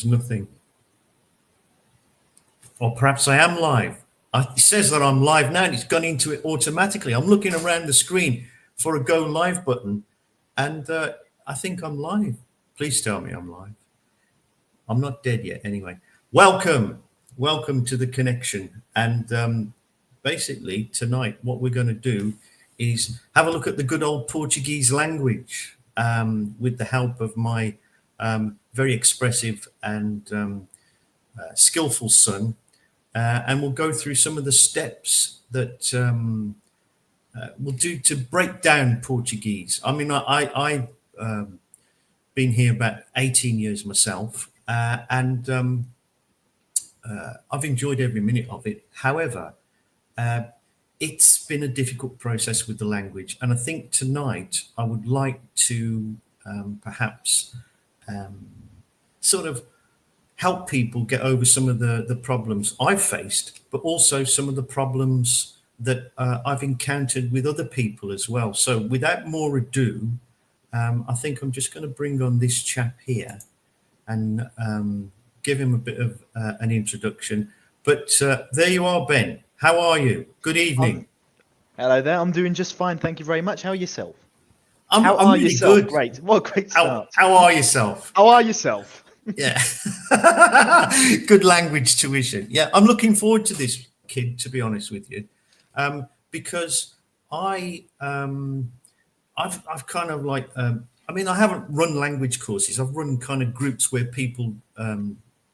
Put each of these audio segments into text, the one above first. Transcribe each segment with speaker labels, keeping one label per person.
Speaker 1: Nothing. Or perhaps I am live. It says that I'm live now and it's gone into it automatically. I'm looking around the screen for a go live button and I think I'm live. Please tell me I'm live. I'm not dead yet anyway. Welcome to The Connection. And basically tonight what we're going to do is have a look at the good old Portuguese language with the help of my very expressive and skillful son, and we'll go through some of the steps that we'll do to break down Portuguese. I mean, I've been here about 18 years myself, and I've enjoyed every minute of it. However, it's been a difficult process with the language, and I think tonight I would like to perhaps sort of help people get over some of the problems I've faced, but also some of the problems that I've encountered with other people as well. So without more ado, I think I'm just going to bring on this chap here and give him a bit of an introduction. But there you are, Ben. How are you? Good evening.
Speaker 2: Hello there. I'm doing just fine. Thank you very much. How are yourself?
Speaker 1: I'm really
Speaker 2: yourself?
Speaker 1: good.
Speaker 2: Great. What a great start.
Speaker 1: How are yourself?
Speaker 2: How are yourself?
Speaker 1: Yeah. Good language tuition. Yeah, I'm looking forward to this, kid, to be honest with you, because I've kind of like, I mean, I haven't run language courses. I've run kind of groups where people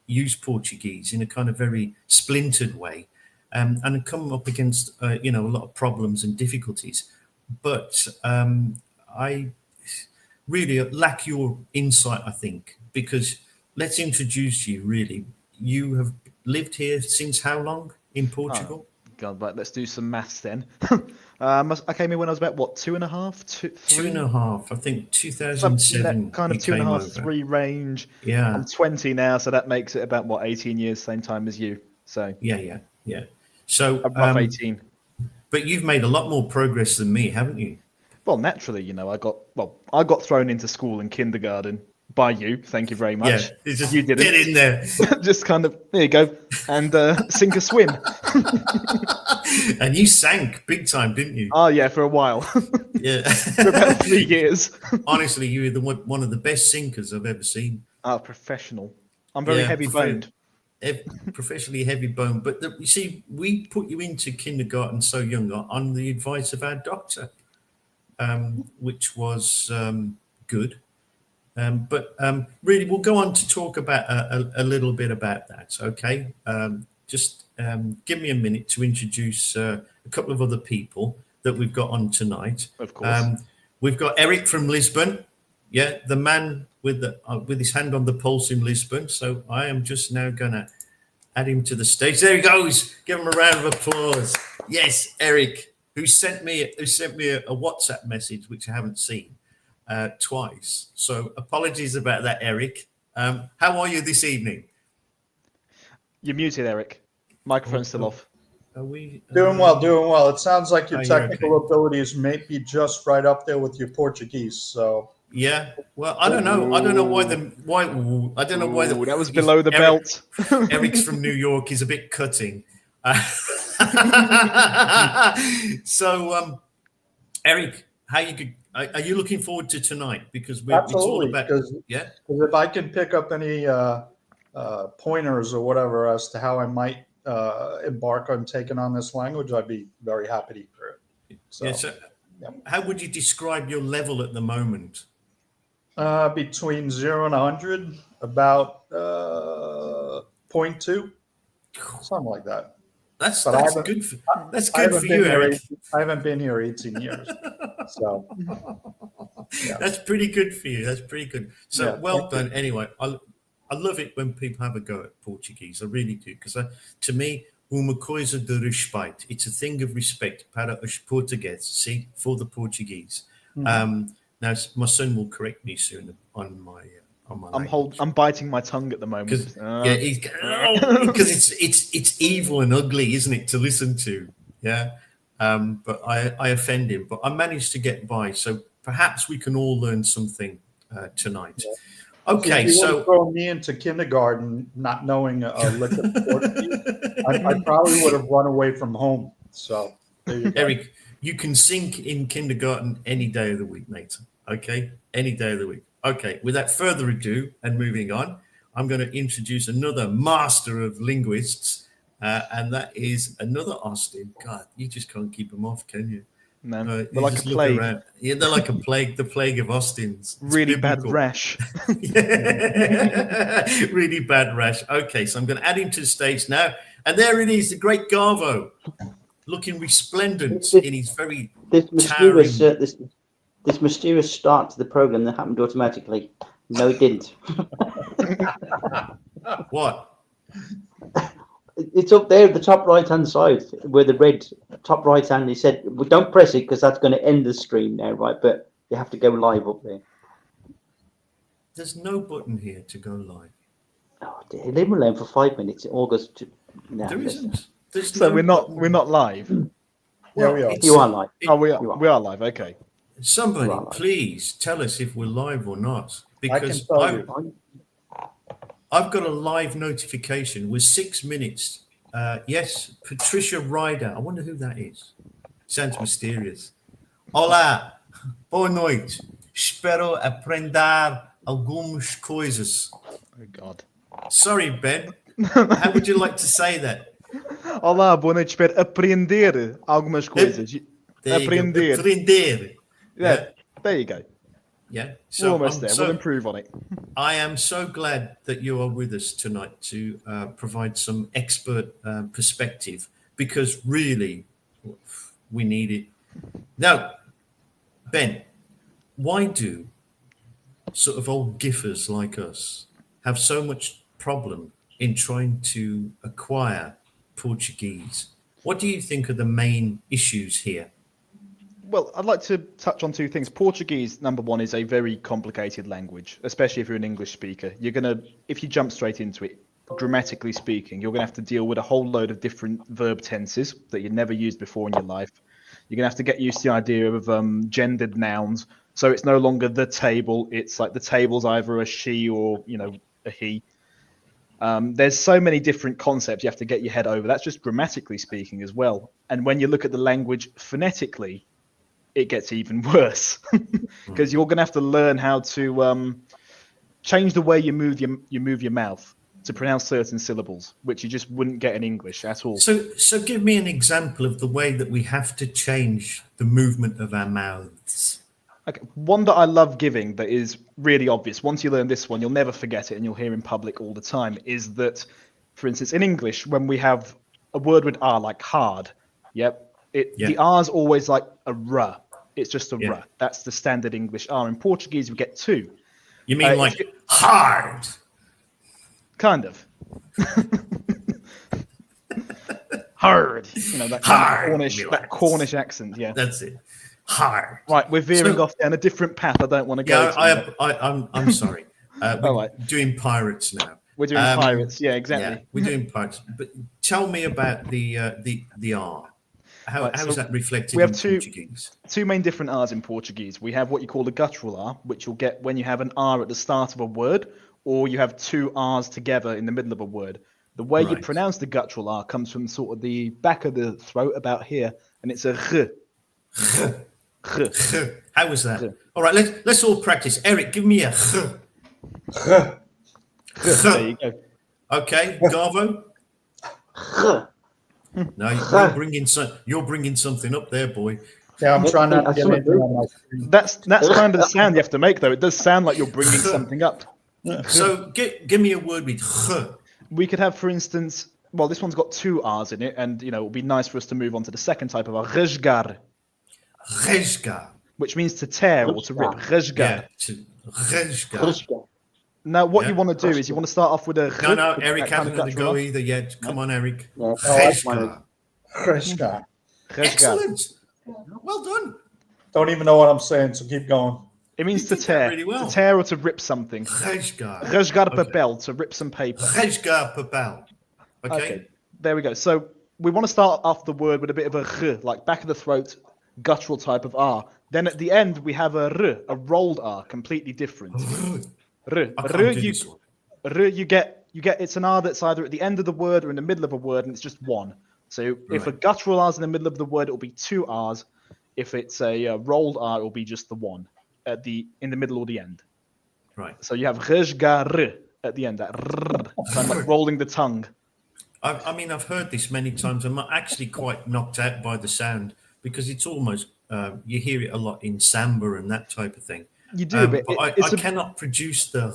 Speaker 1: use Portuguese in a kind of very splintered way, and come up against, a lot of problems and difficulties. But I really lack your insight, I think, because let's introduce you, really. You have lived here since how long in Portugal?
Speaker 2: Oh, God, right, let's do some maths then. I came in when I was about, what, 2.5? 3?
Speaker 1: 2.5, I think 2007.
Speaker 2: Kind of 2.5, 3 range.
Speaker 1: Yeah.
Speaker 2: I'm 20 now, so that makes it about, what, 18 years, same time as you. So
Speaker 1: Yeah. So
Speaker 2: above 18.
Speaker 1: But you've made a lot more progress than me, haven't you?
Speaker 2: Well, naturally, I got thrown into school and kindergarten by you. Thank you very much.
Speaker 1: Yeah, just
Speaker 2: you didn't.
Speaker 1: Get in there.
Speaker 2: Just kind of, there you go, and sink or swim.
Speaker 1: And you sank big time, didn't you?
Speaker 2: Oh, yeah, for a while.
Speaker 1: Yeah.
Speaker 2: For about 3 years.
Speaker 1: Honestly, you were one of the best sinkers I've ever seen.
Speaker 2: Oh, professional. I'm very heavy-boned.
Speaker 1: Professionally heavy-boned. But you see, we put you into kindergarten so young on the advice of our doctor, which was good. But really, we'll go on to talk about a little bit about that, okay? Just give me a minute to introduce a couple of other people that we've got on tonight.
Speaker 2: Of course.
Speaker 1: We've got Eric from Lisbon, the man with his hand on the pulse in Lisbon. So I am just now going to add him to the stage. There he goes. Give him a round of applause. Yes, Eric, who sent me a WhatsApp message, which I haven't seen. Twice. So apologies about that, Eric. How are you this evening?
Speaker 2: You're muted, Eric. Microphone's still off.
Speaker 1: Are we
Speaker 3: doing well? It sounds like your technical abilities may be just right up there with your Portuguese. So
Speaker 1: yeah. Well, I don't know why I don't know why
Speaker 2: that was below the belt.
Speaker 1: Eric's from New York. He's a bit cutting. So, Eric, are you looking forward to tonight? Because it's all about
Speaker 3: because if I can pick up any pointers or whatever as to how I might embark on taking on this language, I'd be very happy to hear it. So,
Speaker 1: how would you describe your level at the moment?
Speaker 3: Between 0 and 100, about 0.2, something like that.
Speaker 1: That's good. That's good for you, Eric.
Speaker 3: I haven't been here 18 years, so
Speaker 1: yeah. That's pretty good for you. That's pretty good. So well done. Anyway, I love it when people have a go at Portuguese. I really do, because to me, uma coisa de respeito. It's a thing of respect para os portugueses. See, for the Portuguese. Mm-hmm. Now my son will correct me soon on my.
Speaker 2: I'm biting my tongue at the moment.
Speaker 1: Because it's evil and ugly, isn't it, to listen to? Yeah, but I offend him. But I managed to get by. So perhaps we can all learn something tonight. Okay,
Speaker 3: If you would
Speaker 1: so
Speaker 3: have thrown me into kindergarten not knowing a lick of Portuguese, I probably would have run away from home. So there you go.
Speaker 1: Eric, you can sink in kindergarten any day of the week, mate. Okay, any day of the week. Okay, without further ado, and moving on, I'm going to introduce another master of linguists, and that is another Austin. God, you just can't keep them off, can you?
Speaker 2: No,
Speaker 1: You
Speaker 2: they're like a
Speaker 1: just look
Speaker 2: plague.
Speaker 1: around. Yeah, they're like a plague. The plague of Austins. It's
Speaker 2: Really bad
Speaker 1: biblical.
Speaker 2: rash.
Speaker 1: Yeah. Really bad rash. Okay, so I'm going to add him to the stage now, and there it is, the great Garvo, looking resplendent in his very
Speaker 4: This mysterious,
Speaker 1: towering.
Speaker 4: this mysterious start to the program that happened automatically. No, it didn't.
Speaker 1: What?
Speaker 4: It's up there at the top right-hand side where the red top right-hand. He said, well, don't press it because that's going to end the stream now, right? But you have to go live up there.
Speaker 1: There's no button here to go live.
Speaker 4: Oh, dear. Leave him alone for 5 minutes. It all goes to... No,
Speaker 1: There isn't. There's
Speaker 2: So
Speaker 1: no
Speaker 2: we're
Speaker 1: button.
Speaker 2: not live.
Speaker 3: Yeah, we are.
Speaker 1: it's-
Speaker 4: You are live.
Speaker 2: Oh, we
Speaker 4: You are.
Speaker 2: are live. Okay.
Speaker 1: Somebody,
Speaker 4: Right.
Speaker 1: please tell us if we're live or not,
Speaker 3: I can
Speaker 1: because
Speaker 3: tell you.
Speaker 1: I've got a live notification with 6 minutes. Yes, Patricia Ryder. I wonder who that is. Sounds mysterious. Olá, boa noite. Espero aprender algumas coisas.
Speaker 2: Oh God.
Speaker 1: Sorry, Ben. How would you like to say that?
Speaker 2: Olá, boa noite. Espero aprender algumas coisas.
Speaker 1: There you go.
Speaker 2: Aprender.
Speaker 1: Aprender.
Speaker 2: Yeah, there you go.
Speaker 1: Yeah.
Speaker 2: We're
Speaker 1: So,
Speaker 2: almost there.
Speaker 1: so
Speaker 2: We'll improve on it.
Speaker 1: I am so glad that you are with us tonight to provide some expert perspective, because really we need it. Now, Ben, why do sort of old giffers like us have so much problem in trying to acquire Portuguese? What do you think are the main issues here?
Speaker 2: Well, I'd like to touch on two things. Portuguese, number one, is a very complicated language, especially if you're an English speaker. If you jump straight into it, grammatically speaking, you're going to have to deal with a whole load of different verb tenses that you've never used before in your life. You're going to have to get used to the idea of gendered nouns. So it's no longer the table. It's like the table's either a she or, a he. There's so many different concepts you have to get your head over. That's just grammatically speaking as well. And when you look at the language phonetically, it gets even worse because you're going to have to learn how to change the way you move your mouth to pronounce certain syllables, which you just wouldn't get in English at all.
Speaker 1: So give me an example of the way that we have to change the movement of our mouths.
Speaker 2: Okay, one that I love giving that is really obvious. Once you learn this one, you'll never forget it and you'll hear in public all the time, is that, for instance, in English, when we have a word with R, like hard, the R's always like a R. It's just a R. That's the standard English R. In Portuguese, we get two.
Speaker 1: You mean like hard?
Speaker 2: Kind of. Hard. That kind of Cornish accent. Yeah.
Speaker 1: That's it. Hard.
Speaker 2: Right, we're veering off down a different path. I don't want to go.
Speaker 1: I'm sorry. We're
Speaker 2: right.
Speaker 1: doing pirates now.
Speaker 2: We're doing pirates. Yeah, exactly.
Speaker 1: Yeah, we're doing pirates. But tell me about the R. How is that reflected in Portuguese?
Speaker 2: Two main different R's in Portuguese. We have what you call the guttural R, which you'll get when you have an R at the start of a word, or you have two R's together in the middle of a word. The way you pronounce the guttural R comes from sort of the back of the throat, about here, and it's a R.
Speaker 1: How was that? All right, let's all practice. Eric, give me a
Speaker 2: There you go.
Speaker 1: Okay, Garvo. No, you're bringing something up there, boy.
Speaker 3: Yeah, I'm trying not to get anything on my screen.
Speaker 2: That's kind of the sound you have to make, though. It does sound like you're bringing something up.
Speaker 1: So give me a word with
Speaker 2: We could have, for instance, well, this one's got two R's in it, and it would be nice for us to move on to the second type of R, rasgar.
Speaker 1: Rasgar.
Speaker 2: Which means to tear or to rip. Rasgar.
Speaker 1: Yeah, rasgar.
Speaker 2: Now, what you want to do is you want to start off with a...
Speaker 1: No, Eric hasn't got to go either yet. Come on, Eric.
Speaker 3: Rasgar.
Speaker 1: Excellent. Well done.
Speaker 3: Don't even know what I'm saying, so keep going.
Speaker 2: It means to tear.
Speaker 1: Really well.
Speaker 2: To tear or to rip something.
Speaker 1: Rasgar.
Speaker 2: Rasgar papel, to rip some paper.
Speaker 1: Rasgar papel. Okay.
Speaker 2: There we go. So we want to start off the word with a bit of a r, like back of the throat, guttural type of R. Then at the end, we have a r, a rolled R, completely different. R.
Speaker 1: I can't
Speaker 2: R,
Speaker 1: do
Speaker 2: you,
Speaker 1: this one.
Speaker 2: R, you get it's an R that's either at the end of the word or in the middle of a word, and it's just one. So if a
Speaker 1: Right.
Speaker 2: guttural R is in the middle of the word, it will be two R's. If it's a rolled R, it will be just the one in the middle or the end.
Speaker 1: Right.
Speaker 2: So you have rjgar at the end, that rrr, kind of like rolling the tongue.
Speaker 1: I mean, I've heard this many times. I'm actually quite knocked out by the sound because it's almost, you hear it a lot in samba and that type of thing.
Speaker 2: You do, but
Speaker 1: I cannot produce the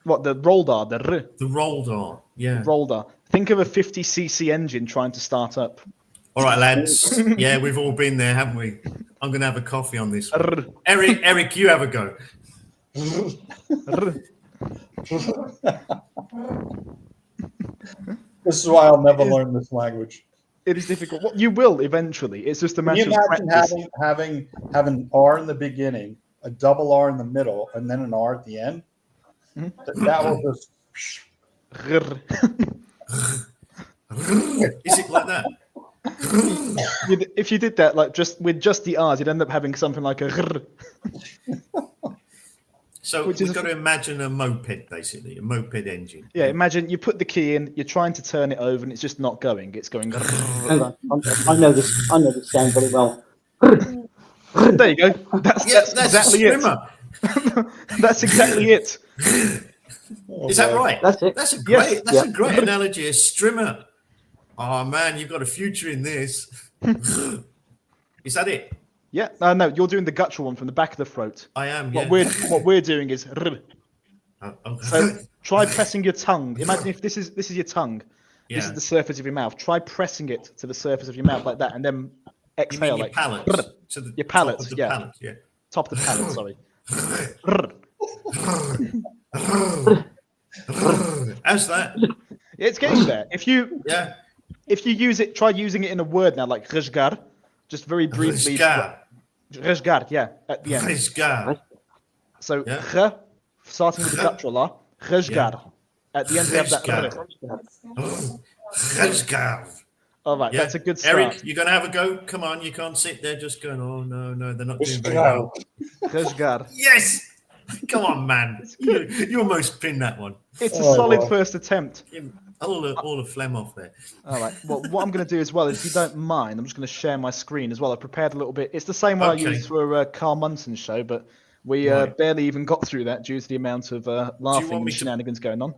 Speaker 2: the rolled R, the r,
Speaker 1: the rolled R. Yeah.
Speaker 2: rolled R. Think of a 50cc engine trying to start up.
Speaker 1: All right, lads. Yeah, we've all been there, haven't we? I'm going to have a coffee on this one.
Speaker 2: R,
Speaker 1: Eric, you have a go.
Speaker 2: r.
Speaker 3: This is why I'll never learn this language.
Speaker 2: It is difficult. Well, you will eventually. It's just a
Speaker 3: Can you
Speaker 2: matter of
Speaker 3: imagine
Speaker 2: practice.
Speaker 3: having R in the beginning, a double R in the middle, and then an R at the end? That will just.
Speaker 2: Rrr.
Speaker 1: Is it like that?
Speaker 2: If you did that like with just the R's, you'd end up having something like a rrr.
Speaker 1: So
Speaker 2: Which
Speaker 1: we've
Speaker 2: is-
Speaker 1: got to imagine a moped, basically, a moped engine.
Speaker 2: Yeah, imagine you put the key in, you're trying to turn it over, and it's just not going. It's going.
Speaker 4: Hang on, I know this sound very well.
Speaker 2: There you go. That's exactly
Speaker 1: a
Speaker 2: it.
Speaker 1: strimmer.
Speaker 2: That's exactly it.
Speaker 1: Is that right?
Speaker 4: That's it.
Speaker 1: That's a
Speaker 2: Yes.
Speaker 1: great. That's a great analogy. A strimmer. Oh man, you've got a future in this. Is that it?
Speaker 2: Yeah. No, you're doing the guttural one from the back of the throat.
Speaker 1: I am. Yeah.
Speaker 2: What we're doing is. Rrr.
Speaker 1: Okay.
Speaker 2: So try pressing your tongue. Imagine if this is your tongue. This
Speaker 1: Yeah.
Speaker 2: is the surface of your mouth. Try pressing it to the surface of your mouth like that, and then
Speaker 1: You mean
Speaker 2: exhale
Speaker 1: your
Speaker 2: like
Speaker 1: palate?
Speaker 2: rrr.
Speaker 1: To the
Speaker 2: Your
Speaker 1: top
Speaker 2: palate,
Speaker 1: of the
Speaker 2: yeah.
Speaker 1: palate, yeah.
Speaker 2: Top of the palate. Sorry. Rrr.
Speaker 1: How's that?
Speaker 2: It's getting there. If you
Speaker 1: Yeah.
Speaker 2: use it, try using it in a word now, like rjgar, just very briefly.
Speaker 1: Rizgar.
Speaker 2: Rjgar, yeah, at the end.
Speaker 1: Rizgar.
Speaker 2: So
Speaker 1: Yeah.
Speaker 2: r, starting with the guttural R, rjgar. At the end we have that
Speaker 1: Rjgar.
Speaker 2: r.
Speaker 1: Rizgar.
Speaker 2: All right,
Speaker 1: Yeah.
Speaker 2: that's a good start.
Speaker 1: Eric, you're going to have a go? Come on, you can't sit there just going, oh, no, they're not doing very well.
Speaker 2: Rjgar.
Speaker 1: Yes! Come on, man. You almost pinned that one.
Speaker 2: It's a
Speaker 3: Oh,
Speaker 2: solid
Speaker 3: wow.
Speaker 2: first attempt.
Speaker 1: All the phlegm off there.
Speaker 2: All right. Well, what I'm going to do as well, if you don't mind, I'm just going to share my screen as well. I prepared a little bit. It's the same one I
Speaker 1: Okay.
Speaker 2: used for Carl Munson's show, but we
Speaker 1: Right.
Speaker 2: barely even got through that due to the amount of laughing
Speaker 1: want
Speaker 2: and
Speaker 1: me to-
Speaker 2: shenanigans going on.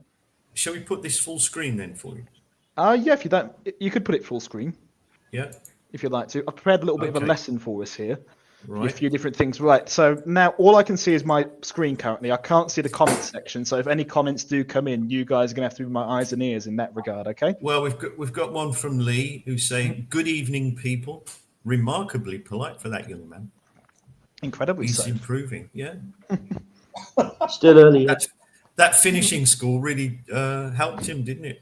Speaker 1: Shall we put this full screen then for you?
Speaker 2: Yeah, if you don't, you could put it full screen
Speaker 1: Yeah?
Speaker 2: if you'd like to. I've prepared a little bit of a
Speaker 1: Okay.
Speaker 2: lesson for us here. A
Speaker 1: Right.
Speaker 2: few different things. Right. So now all I can see is my screen currently. I can't see the comments section. So if any comments do come in, you guys are going to have to be my eyes and ears in that regard. Okay.
Speaker 1: Well, we've got one from Lee who's saying, "Good evening, people." Remarkably polite for that young man.
Speaker 2: Incredibly
Speaker 1: He's
Speaker 2: so.
Speaker 1: improving. Yeah,
Speaker 4: Still early.
Speaker 1: that finishing school really helped him, didn't it?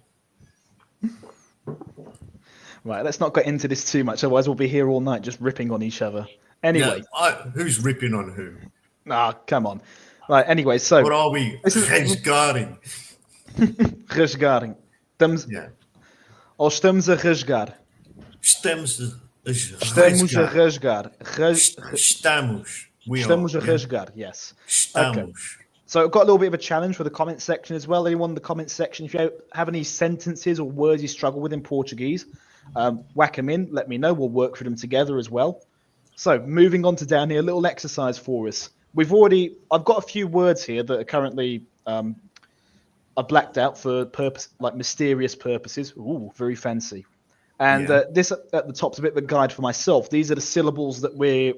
Speaker 2: Right. Let's not get into this too much. Otherwise, we'll be here all night just ripping on each other. Anyway.
Speaker 1: Who's ripping on who?
Speaker 2: Come on. Right. Anyway. So.
Speaker 1: What are we? Resguarding.
Speaker 2: Resguarding. Estamos,
Speaker 1: Yeah.
Speaker 2: ou estamos a rasgar.
Speaker 1: Estamos a
Speaker 2: Estamos a rasgar.
Speaker 1: Estamos. We
Speaker 2: Estamos
Speaker 1: are.
Speaker 2: a
Speaker 1: Yeah.
Speaker 2: rasgar. Yes.
Speaker 1: Estamos.
Speaker 2: So I've got a little bit of a challenge for the comment section as well. Anyone in the comment section, if you have any sentences or words you struggle with in Portuguese, whack them in. Let me know. We'll work through them together as well. So moving on to down here, a little exercise for us. I've got a few words here that are currently are blacked out for purpose, like mysterious purposes. Ooh, very fancy. And
Speaker 1: Yeah.
Speaker 2: this at the top's a bit of a guide for myself. These are the syllables that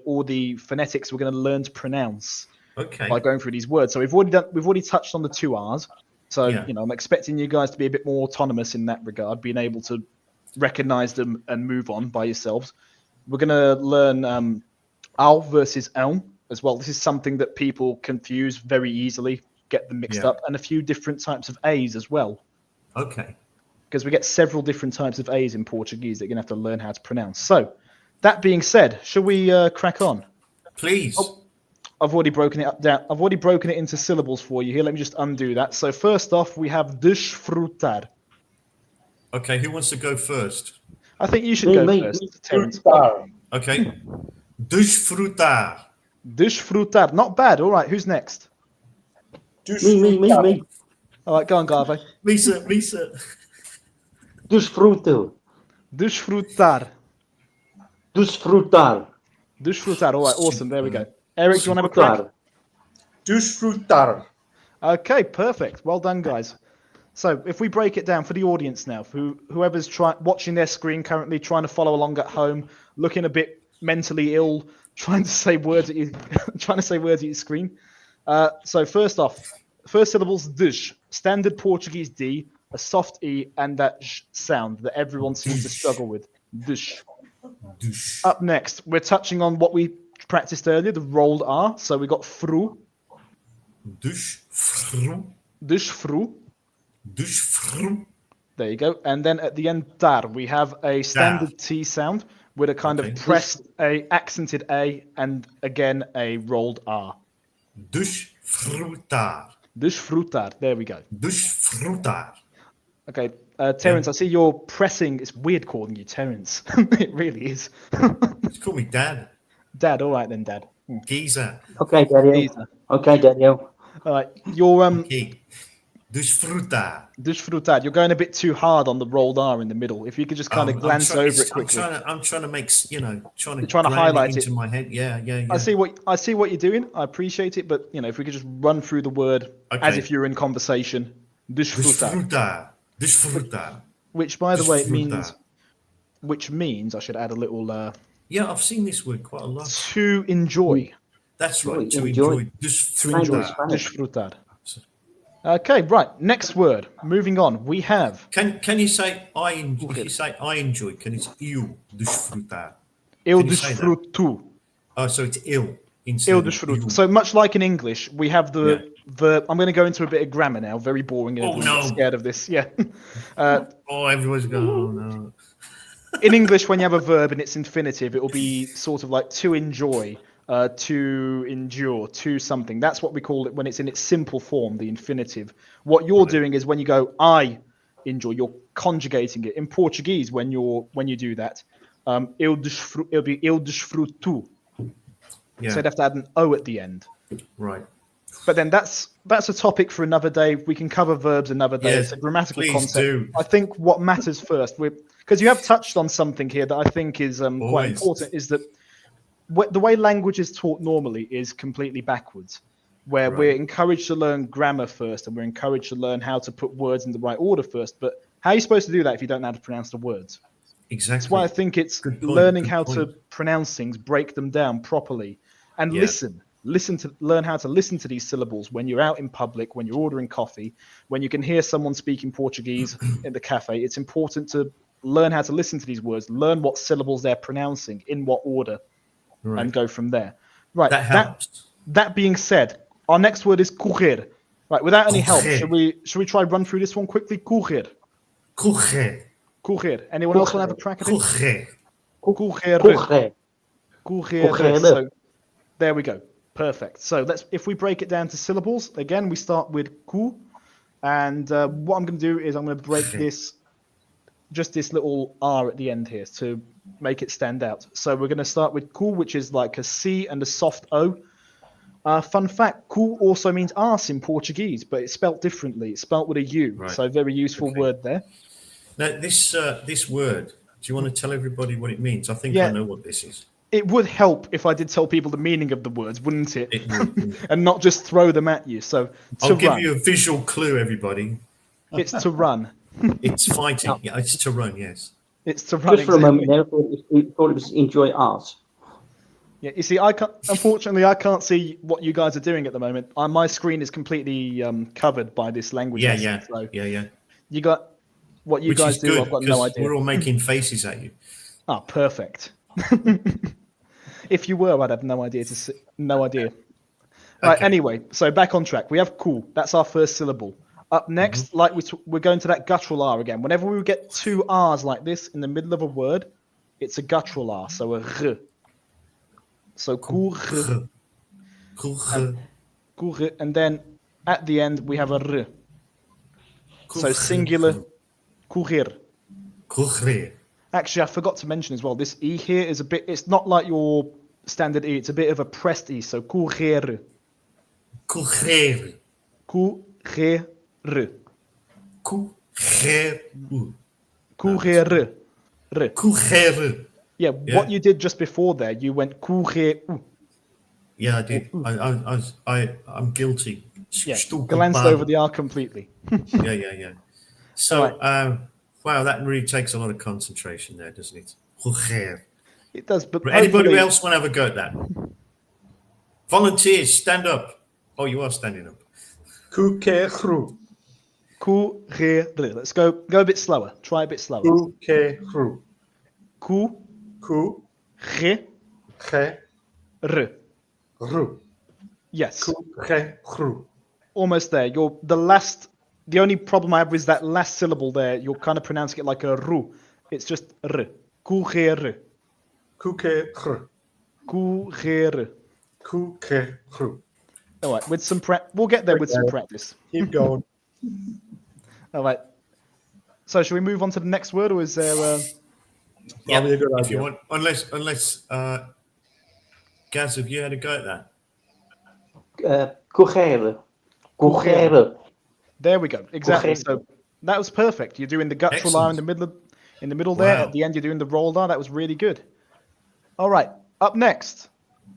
Speaker 2: or the phonetics we're going to learn to pronounce
Speaker 1: Okay.
Speaker 2: by going through these words. So we've already touched on the two R's. So
Speaker 1: Yeah.
Speaker 2: I'm expecting you guys to be a bit more autonomous in that regard, being able to recognize them and move on by yourselves. We're going to learn al versus elm as well. This is something that people confuse very easily, get them mixed
Speaker 1: Yeah.
Speaker 2: up, and a few different types of A's as well,
Speaker 1: Okay.
Speaker 2: because we get several different types of A's in Portuguese that you're going to have to learn how to pronounce. So that being said, shall we crack on?
Speaker 1: Please.
Speaker 2: Oh. I've already broken it up down. I've already broken it into syllables for you here. Let me just undo that. So first off, we have desfrutar.
Speaker 1: Okay. Who wants to go first?
Speaker 2: I think you should
Speaker 4: Me,
Speaker 2: go
Speaker 4: me.
Speaker 2: first, Terence.
Speaker 3: Star.
Speaker 1: Okay. Desfrutar.
Speaker 2: Desfrutar. Not bad. All right. Who's next?
Speaker 4: Me.
Speaker 2: All right, go on, Garve.
Speaker 1: Lisa.
Speaker 4: Desfruto.
Speaker 2: Desfrutar.
Speaker 4: Desfrutar.
Speaker 2: Desfrutar. All right, awesome. There we go. Eric, do you want to have a crack?
Speaker 3: Disfrutar.
Speaker 2: Okay, perfect. Well done, guys. So if we break it down for the audience now, whoever's watching their screen currently, trying to follow along at home, looking a bit mentally ill, trying to say words at your screen. So first off, first syllables dish, standard Portuguese D, a soft E, and that sh sound that everyone seems to struggle with. Dish.
Speaker 1: Douche.
Speaker 2: Up next, we're touching on what we practiced earlier, the rolled R. So we got fru,
Speaker 1: Douche. Fru.
Speaker 2: dish fru.
Speaker 1: Douche. Fru.
Speaker 2: There you go. And then at the end, dar, we have a standard T sound with a kind
Speaker 1: Okay.
Speaker 2: of pressed A, accented A, and again a rolled R.
Speaker 1: Desfrutar.
Speaker 2: Desfrutar. There we go.
Speaker 1: Desfrutar.
Speaker 2: Okay, Terence, I see you're pressing. It's weird calling you Terence. It really is.
Speaker 1: Just call me Dad.
Speaker 2: Dad, all right then, Dad.
Speaker 1: Geezer.
Speaker 4: Okay, Daddy.
Speaker 2: Easy.
Speaker 4: Okay, Daddy.
Speaker 2: All right, you're
Speaker 1: Okay. Desfrutar.
Speaker 2: Desfrutar. You're going a bit too hard on the rolled R in the middle. If you could just kind of glance over it quickly.
Speaker 1: I'm trying to make,
Speaker 2: You're trying to
Speaker 1: grind
Speaker 2: highlight
Speaker 1: into
Speaker 2: it.
Speaker 1: my head. Yeah.
Speaker 2: I see what you're doing. I appreciate it, but if we could just run through the word as
Speaker 1: Okay.
Speaker 2: if you're in conversation. Desfrutar.
Speaker 1: Desfrutar.
Speaker 2: Which, by the way,
Speaker 1: Desfrutar.
Speaker 2: means I should add a little
Speaker 1: Yeah, I've seen this word quite a lot.
Speaker 2: to enjoy.
Speaker 1: That's right. To
Speaker 4: Enjoy.
Speaker 1: enjoy.
Speaker 2: To
Speaker 4: Spanish,
Speaker 2: enjoy.
Speaker 4: Spanish.
Speaker 2: Desfrutar. Okay, right. Next word. Moving on. We have
Speaker 1: Can you say I enjoy? If you say I enjoy, can it's eu desfrutar?
Speaker 2: eu
Speaker 1: Can you say that?
Speaker 2: desfruto.
Speaker 1: Oh, so it's ill instead
Speaker 2: Eu
Speaker 1: of
Speaker 2: desfruto.
Speaker 1: you.
Speaker 2: So much like in English, we have the verb. I'm going to go into a bit of grammar now. Very boring. And
Speaker 1: Oh,
Speaker 2: everyone's
Speaker 1: no.
Speaker 2: scared of this. Yeah.
Speaker 1: Oh, everyone's going. Oh no.
Speaker 2: In English, when you have a verb and it's infinitive, it will be sort of like to enjoy, to endure, to something. That's what we call it when it's in its simple form, the infinitive. What you're doing is when you go, I enjoy, you're conjugating it. In Portuguese, when you do that, it'll be eu desfruto.
Speaker 1: Yeah.
Speaker 2: So you'd have to add an O at the end.
Speaker 1: Right.
Speaker 2: But then that's a topic for another day. We can cover verbs another day.
Speaker 1: Yes,
Speaker 2: It's a grammatical
Speaker 1: please
Speaker 2: concept.
Speaker 1: do.
Speaker 2: I think what matters first, because you have touched on something here that I think is quite
Speaker 1: Always.
Speaker 2: important, is that the way language is taught normally is completely backwards, where we're
Speaker 1: Right.
Speaker 2: encouraged to learn grammar first and we're encouraged to learn how to put words in the right order first. But how are you supposed to do that if you don't know how to pronounce the words?
Speaker 1: Exactly.
Speaker 2: That's why I think it's
Speaker 1: Good point,
Speaker 2: learning
Speaker 1: good
Speaker 2: how
Speaker 1: point.
Speaker 2: to pronounce things, break them down properly, and
Speaker 1: Yeah.
Speaker 2: learn how to listen to these syllables when you're out in public, when you're ordering coffee, when you can hear someone speaking Portuguese in the cafe. It's important to learn how to listen to these words, learn what syllables they're pronouncing, in what order,
Speaker 1: Right.
Speaker 2: and go from there. Right.
Speaker 1: That helps.
Speaker 2: That being said, our next word is correr. Right. Without any help,
Speaker 1: Correr.
Speaker 2: should we try run through this one quickly? Correr.
Speaker 1: Correr.
Speaker 2: Correr. Anyone else want to have a crack at it?
Speaker 1: Correr.
Speaker 2: Correr.
Speaker 4: Corre.
Speaker 2: Correr.
Speaker 4: Correr.
Speaker 2: So there we go. Perfect. So if we break it down to syllables, again, we start with ku. And what I'm going to do is I'm going to break this little R at the end here to make it stand out. So we're going to start with ku, which is like a C and a soft O. Fun fact, ku also means arse in Portuguese, but it's spelt differently. It's spelt with a U.
Speaker 1: Right.
Speaker 2: So very useful
Speaker 1: Okay.
Speaker 2: word there.
Speaker 1: Now, this word, do you want to tell everybody what it means? I think
Speaker 2: Yeah.
Speaker 1: I know what this is.
Speaker 2: It would help if I did tell people the meaning of the words, wouldn't it?
Speaker 1: It would.
Speaker 2: And not just throw them at you. So
Speaker 1: I'll
Speaker 2: to
Speaker 1: give
Speaker 2: run.
Speaker 1: you a visual clue, everybody.
Speaker 2: It's to run.
Speaker 1: It's fighting. Yeah, it's to run, yes.
Speaker 2: It's to run.
Speaker 4: Just for a
Speaker 2: exactly.
Speaker 4: moment there, I thought it was enjoy art.
Speaker 2: Yeah, you see, unfortunately, I can't see what you guys are doing at the moment. My screen is completely covered by this language.
Speaker 1: Yeah,
Speaker 2: lesson,
Speaker 1: yeah,
Speaker 2: So
Speaker 1: yeah.
Speaker 2: you got what you
Speaker 1: Which
Speaker 2: guys
Speaker 1: is
Speaker 2: do.
Speaker 1: good
Speaker 2: I've got no
Speaker 1: because
Speaker 2: idea.
Speaker 1: we're all making faces at you.
Speaker 2: Ah, perfect. If you were, I'd have no idea. No idea. Right.
Speaker 1: Okay.
Speaker 2: Anyway, so back on track. We have cool. That's our first syllable. Up next, like we're going to that guttural R again. Whenever we get two R's like this in the middle of a word, it's a guttural R. So a R. So cool.
Speaker 1: Cool.
Speaker 2: And then at the end we have a R. So singular. Correr.
Speaker 1: Correr.
Speaker 2: Actually, I forgot to mention as well, this E here is it's not like your standard E, it's a bit of a pressed E, so correr.
Speaker 1: Correr.
Speaker 2: Courir.
Speaker 1: Courir.
Speaker 2: Courir.
Speaker 1: Courir.
Speaker 2: Yeah,
Speaker 1: Yeah.
Speaker 2: what you did just before there, you went courir.
Speaker 1: Yeah, I did. I'm guilty.
Speaker 2: Yeah,
Speaker 1: Stuk
Speaker 2: glanced
Speaker 1: bad.
Speaker 2: over the R completely.
Speaker 1: Yeah. So,
Speaker 2: Right.
Speaker 1: wow, that really takes a lot of concentration there, doesn't it? Courir.
Speaker 2: It does, but
Speaker 1: Anybody
Speaker 2: hopefully-
Speaker 1: else want to have a go at that? Volunteers, stand up. Oh, you are standing up.
Speaker 3: Courir.
Speaker 2: courir. Let's go a bit slower. Try a bit slower.
Speaker 3: Courir.
Speaker 2: Courir.
Speaker 3: Courir.
Speaker 2: Yes.
Speaker 3: Courir.
Speaker 2: Almost there. The only problem I have is that last syllable there. You're kind of pronouncing it like a ru. It's just r. Courir.
Speaker 3: Courir.
Speaker 2: Courir.
Speaker 3: Courir.
Speaker 2: All right. With some we'll get there with some practice.
Speaker 3: Keep going.
Speaker 2: All right. So, shall we move on to the next word, or is there?
Speaker 3: Probably a good
Speaker 1: If you
Speaker 3: idea.
Speaker 1: want, unless Gaz, have you had a go at that?
Speaker 4: Courir.
Speaker 2: There we go. Exactly.
Speaker 4: Courir.
Speaker 2: So that was perfect. You're doing the guttural R in the middle there.
Speaker 1: Wow.
Speaker 2: At the end, you're doing the rolled R. That was really good. All right. Up next,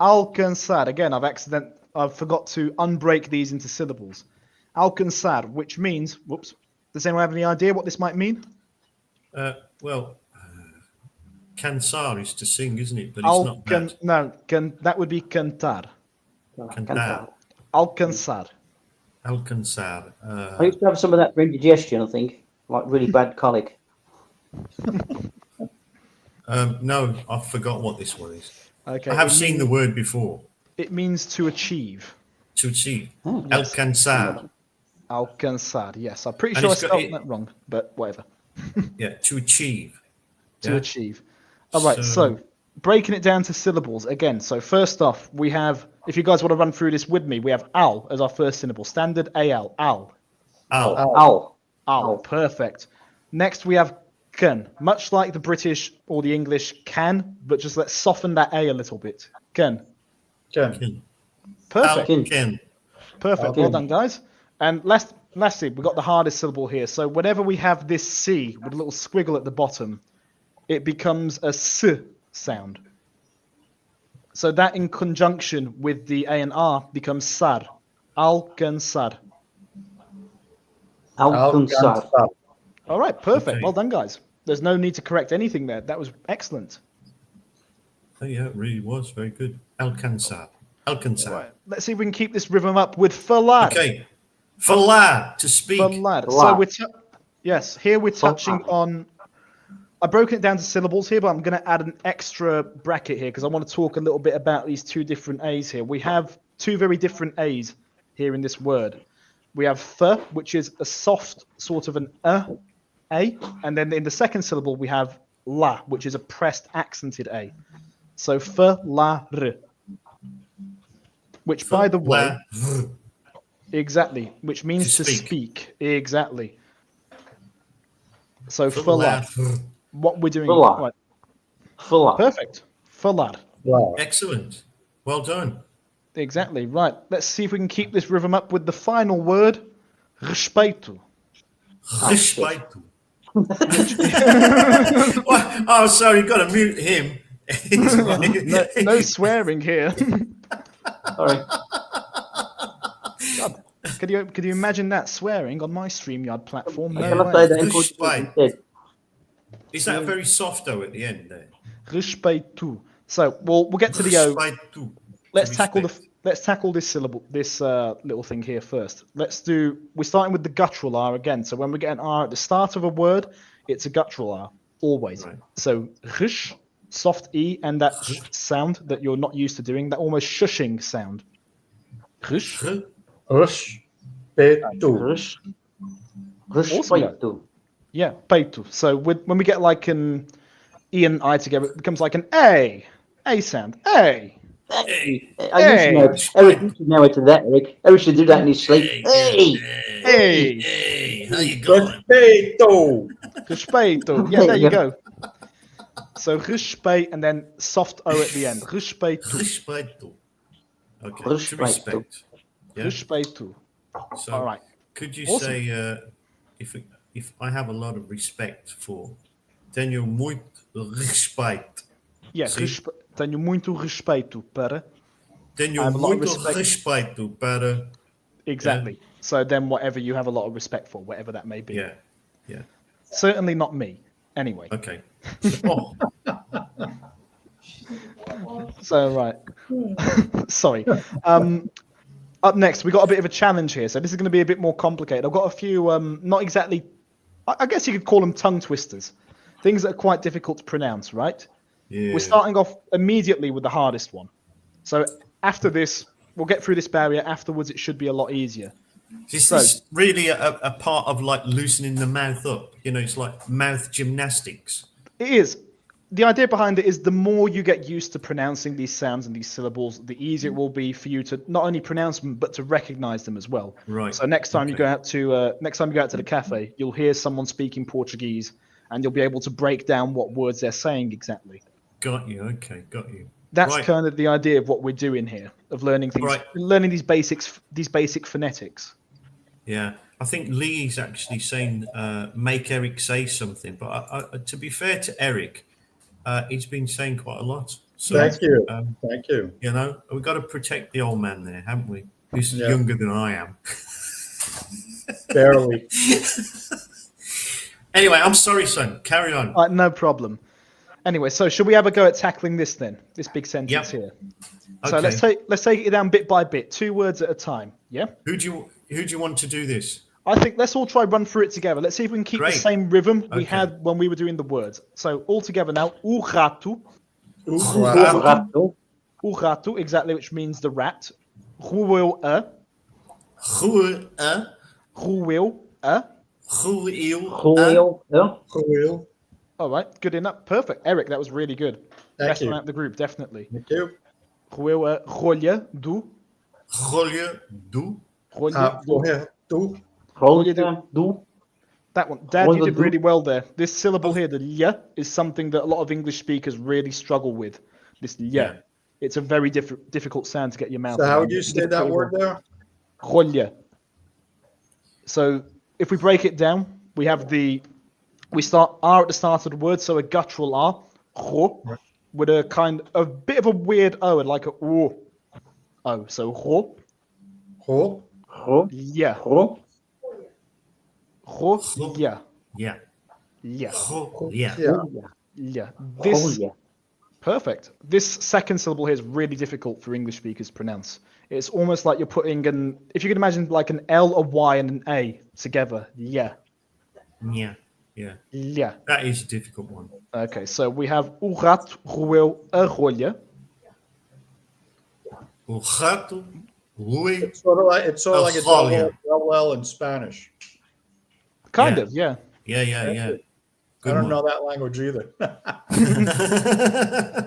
Speaker 2: alcanzar. Again, I've forgot to unbreak these into syllables. Alcanzar, which means, whoops. Does anyone have any idea what this might mean?
Speaker 1: Cansar is to sing, isn't it? But it's not that.
Speaker 2: That would be cantar.
Speaker 1: Cantar.
Speaker 2: Alcanzar.
Speaker 1: Alcanzar.
Speaker 4: I used to have some of that for indigestion, I think. Like really bad colic.
Speaker 1: No, I forgot what this one is.
Speaker 2: Okay.
Speaker 1: I have seen the word before.
Speaker 2: It means to achieve.
Speaker 1: To achieve.
Speaker 4: Oh,
Speaker 2: yes.
Speaker 1: Alcanzar.
Speaker 2: Alcanzar. Yes, I'm pretty
Speaker 1: And
Speaker 2: sure I
Speaker 1: it's got-
Speaker 2: spelled that wrong, but whatever.
Speaker 1: Yeah, to achieve.
Speaker 2: To
Speaker 1: Yeah.
Speaker 2: achieve. All right, so breaking it down to syllables again. So first off, we have, if you guys want to run through this with me, we have al as our first syllable. Standard al. Al.
Speaker 1: Al.
Speaker 4: Owl.
Speaker 2: Perfect. Next we have can. Much like the British or the English can, but just let's soften that a little bit. Can.
Speaker 3: Ken.
Speaker 1: Ken.
Speaker 2: Perfect.
Speaker 1: Ken.
Speaker 2: Perfect. Well done, guys. And lastly, we've got the hardest syllable here. So whenever we have this C with a little squiggle at the bottom, it becomes a S sound. So that in conjunction with the A and R becomes sar. Alcanzar.
Speaker 4: Alcanzar.
Speaker 2: All right, perfect.
Speaker 1: Okay.
Speaker 2: Well done, guys. There's no need to correct anything there. That was excellent.
Speaker 1: Oh, yeah, it really was very good. Alcanzar. Alcanzar.
Speaker 2: Right. Let's see if we can keep this rhythm up with falar.
Speaker 1: Okay. Falar, to speak.
Speaker 2: Falar.
Speaker 4: Falar.
Speaker 2: So yes, here we're touching on. I've broken it down to syllables here, but I'm going to add an extra bracket here because I want to talk a little bit about these two different A's here. We have two very different A's here in this word. We have th, which is a soft sort of an A, and then in the second syllable we have la, which is a pressed accented A. So falar, which by the way,
Speaker 1: Falar.
Speaker 2: exactly, which means
Speaker 1: To
Speaker 2: to
Speaker 1: speak.
Speaker 2: speak. Exactly. So falar.
Speaker 1: Falar.
Speaker 2: What we're doing.
Speaker 4: Falar.
Speaker 2: Right.
Speaker 4: Falar.
Speaker 2: Perfect. Falar.
Speaker 3: Wow.
Speaker 1: Excellent. Well done.
Speaker 2: Exactly. Right. Let's see if we can keep this rhythm up with the final word. Respeito.
Speaker 1: Respeito. Oh, sorry, got to mute him.
Speaker 2: No swearing here.
Speaker 4: Sorry.
Speaker 2: God, could you imagine that swearing on my StreamYard platform?
Speaker 4: I
Speaker 2: No
Speaker 4: cannot
Speaker 2: way.
Speaker 4: say that in
Speaker 1: Push
Speaker 4: Portuguese
Speaker 1: by.
Speaker 4: instead.
Speaker 1: Is that a very soft O at the end there?
Speaker 2: Respeito. So we'll get to the O.
Speaker 1: Respeito.
Speaker 2: Let's
Speaker 1: Respect.
Speaker 2: tackle this syllable, this little thing here first. We're starting with the guttural R again. So when we get an R at the start of a word, it's a guttural R always.
Speaker 1: Right.
Speaker 2: So rish, soft E, and that sound that you're not used to doing, that almost shushing sound. Rish.
Speaker 3: Respeito.
Speaker 4: Respeito.
Speaker 2: Yeah, peito. So when we get like an E and I together, it becomes like an A sound. A.
Speaker 1: Hey.
Speaker 4: I used to know. Eric used to know it to that, Eric. Eric should do that in his sleep. Hey!
Speaker 2: Hey.
Speaker 1: Hey, how you going?
Speaker 3: Respeito.
Speaker 2: Respeito. Yeah, there you go. So respeito and then soft O at the end. Respeito.
Speaker 1: Respeito. Okay. To
Speaker 4: Respeito.
Speaker 1: respect. Yeah.
Speaker 2: Respeito.
Speaker 1: So
Speaker 2: All right.
Speaker 1: could you
Speaker 2: Awesome.
Speaker 1: say if I have a lot of respect for, tenho muito respeito.
Speaker 2: Yeah,
Speaker 1: See?
Speaker 2: tenho muito respeito para.
Speaker 1: Tenho
Speaker 2: I have a lot of
Speaker 1: muito
Speaker 2: respect.
Speaker 1: respeito para.
Speaker 2: Exactly. So then whatever you have a lot of respect for, whatever that may be.
Speaker 1: Yeah, yeah.
Speaker 2: Certainly not me. Anyway.
Speaker 1: Okay. Oh,
Speaker 2: So right. Sorry. Up next, we got a bit of a challenge here. So this is going to be a bit more complicated. I've got a few, not exactly, I guess you could call them tongue twisters, things that are quite difficult to pronounce, right?
Speaker 1: yeah.
Speaker 2: We're starting off immediately with the hardest one. So after this, we'll get through this barrier. Afterwards, it should be a lot easier.
Speaker 1: Is this really a part of like loosening the mouth up? You know, it's like mouth gymnastics.
Speaker 2: It is. The idea behind it is the more you get used to pronouncing these sounds and these syllables, the easier it will be for you to not only pronounce them but to recognize them as well.
Speaker 1: Right.
Speaker 2: So next time you
Speaker 1: Okay.
Speaker 2: go out to the cafe, you'll hear someone speaking Portuguese, and you'll be able to break down what words they're saying exactly.
Speaker 1: Got you. Okay, got you.
Speaker 2: That's
Speaker 1: Right.
Speaker 2: kind of the idea of what we're doing here, of learning things,
Speaker 1: Right.
Speaker 2: learning these basic phonetics.
Speaker 1: Yeah, I think Lee's actually saying make Eric say something. But to be fair to Eric, he's been saying quite a lot. So,
Speaker 3: Thank you.
Speaker 1: Um,
Speaker 3: Thank you.
Speaker 1: you know, we've got to protect the old man there, haven't we? Who's
Speaker 3: Yeah.
Speaker 1: younger than I am.
Speaker 3: Barely.
Speaker 1: Anyway, I'm sorry, son. Carry on.
Speaker 2: No problem. Anyway, so should we have a go at tackling this then? This big sentence
Speaker 1: Yep.
Speaker 2: here. So
Speaker 1: Okay.
Speaker 2: let's take it down bit by bit, 2 words at a time. Yeah.
Speaker 1: Who do you want to do this?
Speaker 2: I think let's all try run through it together. Let's see if we can keep
Speaker 1: Great.
Speaker 2: the same rhythm we
Speaker 1: Okay.
Speaker 2: had when we were doing the words. So all together now. O rato,
Speaker 4: Rato.
Speaker 2: o rato, exactly, which means the rat. Ruel a,
Speaker 1: Goeie,
Speaker 2: ruel a.
Speaker 1: goeie,
Speaker 4: Julio. Yeah.
Speaker 3: Cool.
Speaker 2: All right, good enough. Perfect. Eric, that was really good.
Speaker 3: Thank
Speaker 2: Best
Speaker 3: you.
Speaker 2: one out of the group, definitely.
Speaker 3: Thank you.
Speaker 2: Ruel a, rolha do,
Speaker 1: goeie, doe.
Speaker 2: rolha do.
Speaker 3: Go do.
Speaker 4: Rolha do.
Speaker 2: That one. Dad, you
Speaker 4: Rolha
Speaker 2: did
Speaker 4: do.
Speaker 2: really well there. This syllable here, the ly, is something that a lot of English speakers really struggle with. This ly.
Speaker 1: Yeah.
Speaker 2: It's a very difficult sound to get your mouth
Speaker 3: So how
Speaker 2: around.
Speaker 3: would you say that word there?
Speaker 2: Rolha. So if we break it down, we have we start R at the start of the word, so a guttural R, ro, with a bit of a weird O, like a O. O. So ro,
Speaker 3: Ro.
Speaker 4: Ro.
Speaker 2: yeah,
Speaker 4: Ro.
Speaker 2: ro, yeah,
Speaker 1: Yeah.
Speaker 2: yeah,
Speaker 1: Yeah.
Speaker 3: Yeah.
Speaker 2: yeah. This
Speaker 4: Rolha.
Speaker 2: perfect. This second syllable here is really difficult for English speakers to pronounce. It's almost like you're putting if you can imagine like an L, a Y, and an A together. Yeah,
Speaker 1: Yeah. Yeah.
Speaker 2: yeah.
Speaker 1: That is a difficult one.
Speaker 2: Okay, so we have o rato roeu a rolha.
Speaker 1: O gato, roei.
Speaker 3: It's sort of like a
Speaker 1: Australia.
Speaker 3: LL in Spanish.
Speaker 2: Kind
Speaker 1: Yeah.
Speaker 2: of, yeah.
Speaker 1: Yeah, yeah, yeah.
Speaker 3: I
Speaker 1: Good
Speaker 3: don't
Speaker 1: one.
Speaker 3: know that language either.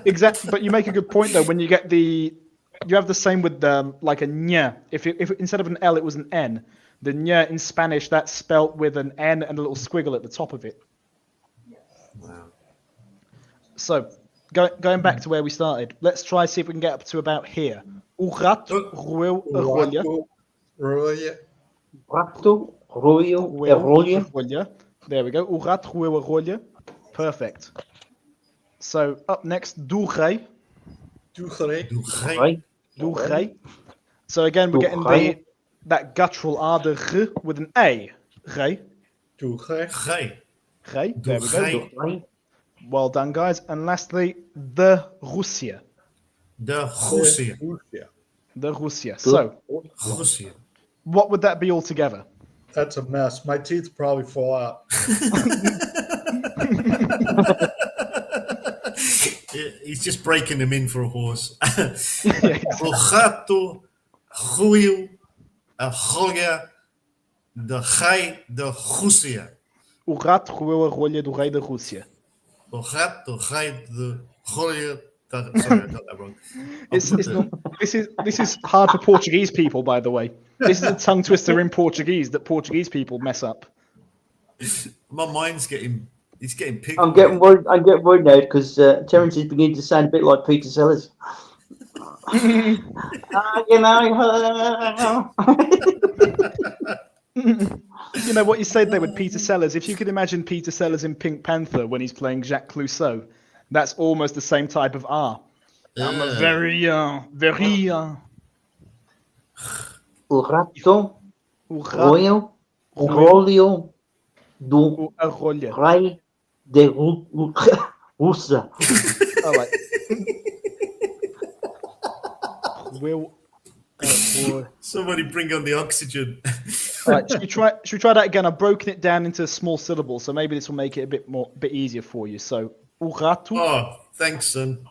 Speaker 2: Exactly, but you make a good point though. When you get you have the same with like a ñ. If instead of an L, it was an N. The ñ in Spanish, that's spelt with an N and a little squiggle at the top of it.
Speaker 1: Wow.
Speaker 2: So, going back to where we started, let's try see if we can get up to about here. O rato roeu a rolha.
Speaker 3: Rolha.
Speaker 4: Rato. Rolho.
Speaker 2: Roeu a
Speaker 4: Rolha.
Speaker 2: rolha. There we go. O rato roeu a rolha. Perfect. So, up next, do rei.
Speaker 3: Toegereed.
Speaker 1: Doe gij.
Speaker 4: Right.
Speaker 2: Do rei. So again, we're
Speaker 4: Do
Speaker 2: getting
Speaker 4: rei.
Speaker 2: that guttural R, the r with an A. Rei.
Speaker 3: Toegereed.
Speaker 1: Gij.
Speaker 2: Rei. There we go.
Speaker 1: rei.
Speaker 4: Right.
Speaker 2: Well done, guys. And lastly, the Russia.
Speaker 1: De Russie.
Speaker 3: Yeah.
Speaker 2: The Russia. So,
Speaker 1: Russie.
Speaker 2: what would that be altogether?
Speaker 3: That's a mess. My teeth probably fall out.
Speaker 1: He's just breaking them in for a horse.
Speaker 2: Yeah,
Speaker 1: O gato, groeio, a rolha, de gij, de Russie.
Speaker 2: O rato roeu a rolha do rei da Rússia.
Speaker 1: O gato, gij, de rolha. Sorry, I got that wrong.
Speaker 2: It's not, this is hard for Portuguese people, by the way. This is a tongue twister in Portuguese that Portuguese people mess up.
Speaker 1: My mind's getting picked.
Speaker 4: I'm getting worried now because Terence is beginning to sound a bit like Peter Sellers. You know.
Speaker 2: You know what you said there with Peter Sellers? If you could imagine Peter Sellers in Pink Panther when he's playing Jacques Clouseau, that's almost the same type of R. I'm a very.
Speaker 4: O rato,
Speaker 2: Ura-
Speaker 4: roio, rolio, do
Speaker 2: a rolha.
Speaker 4: rei de russa.
Speaker 2: All right. Will.
Speaker 1: Somebody bring on the oxygen.
Speaker 2: All right. Should we try that again? I've broken it down into small syllables, so maybe this will make it a bit easier for you. So, o rato.
Speaker 1: Oh, thanks, son.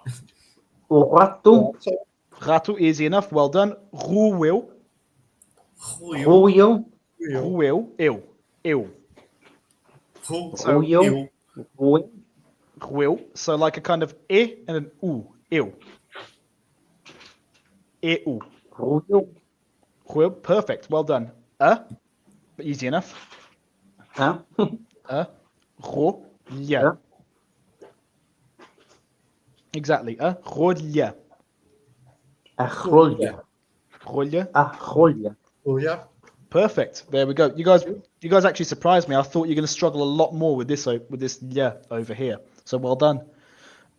Speaker 4: O rato,
Speaker 2: Rato, easy enough. Well done. Ruel.
Speaker 4: roio,
Speaker 2: Ruel. Eu.
Speaker 4: roio, roio,
Speaker 2: Ruel. So like a kind of e and an u. Eu. Eu.
Speaker 4: roio,
Speaker 2: Ruel. Perfect. Well done. Easy enough.
Speaker 4: huh?
Speaker 2: Rolha. Exactly. Rolha.
Speaker 4: A rolha,
Speaker 2: Rolha.
Speaker 4: a rolha.
Speaker 3: Oh, yeah.
Speaker 2: Perfect. There we go. You guys actually surprised me. I thought you're going to struggle a lot more with this yeah over here. So well done.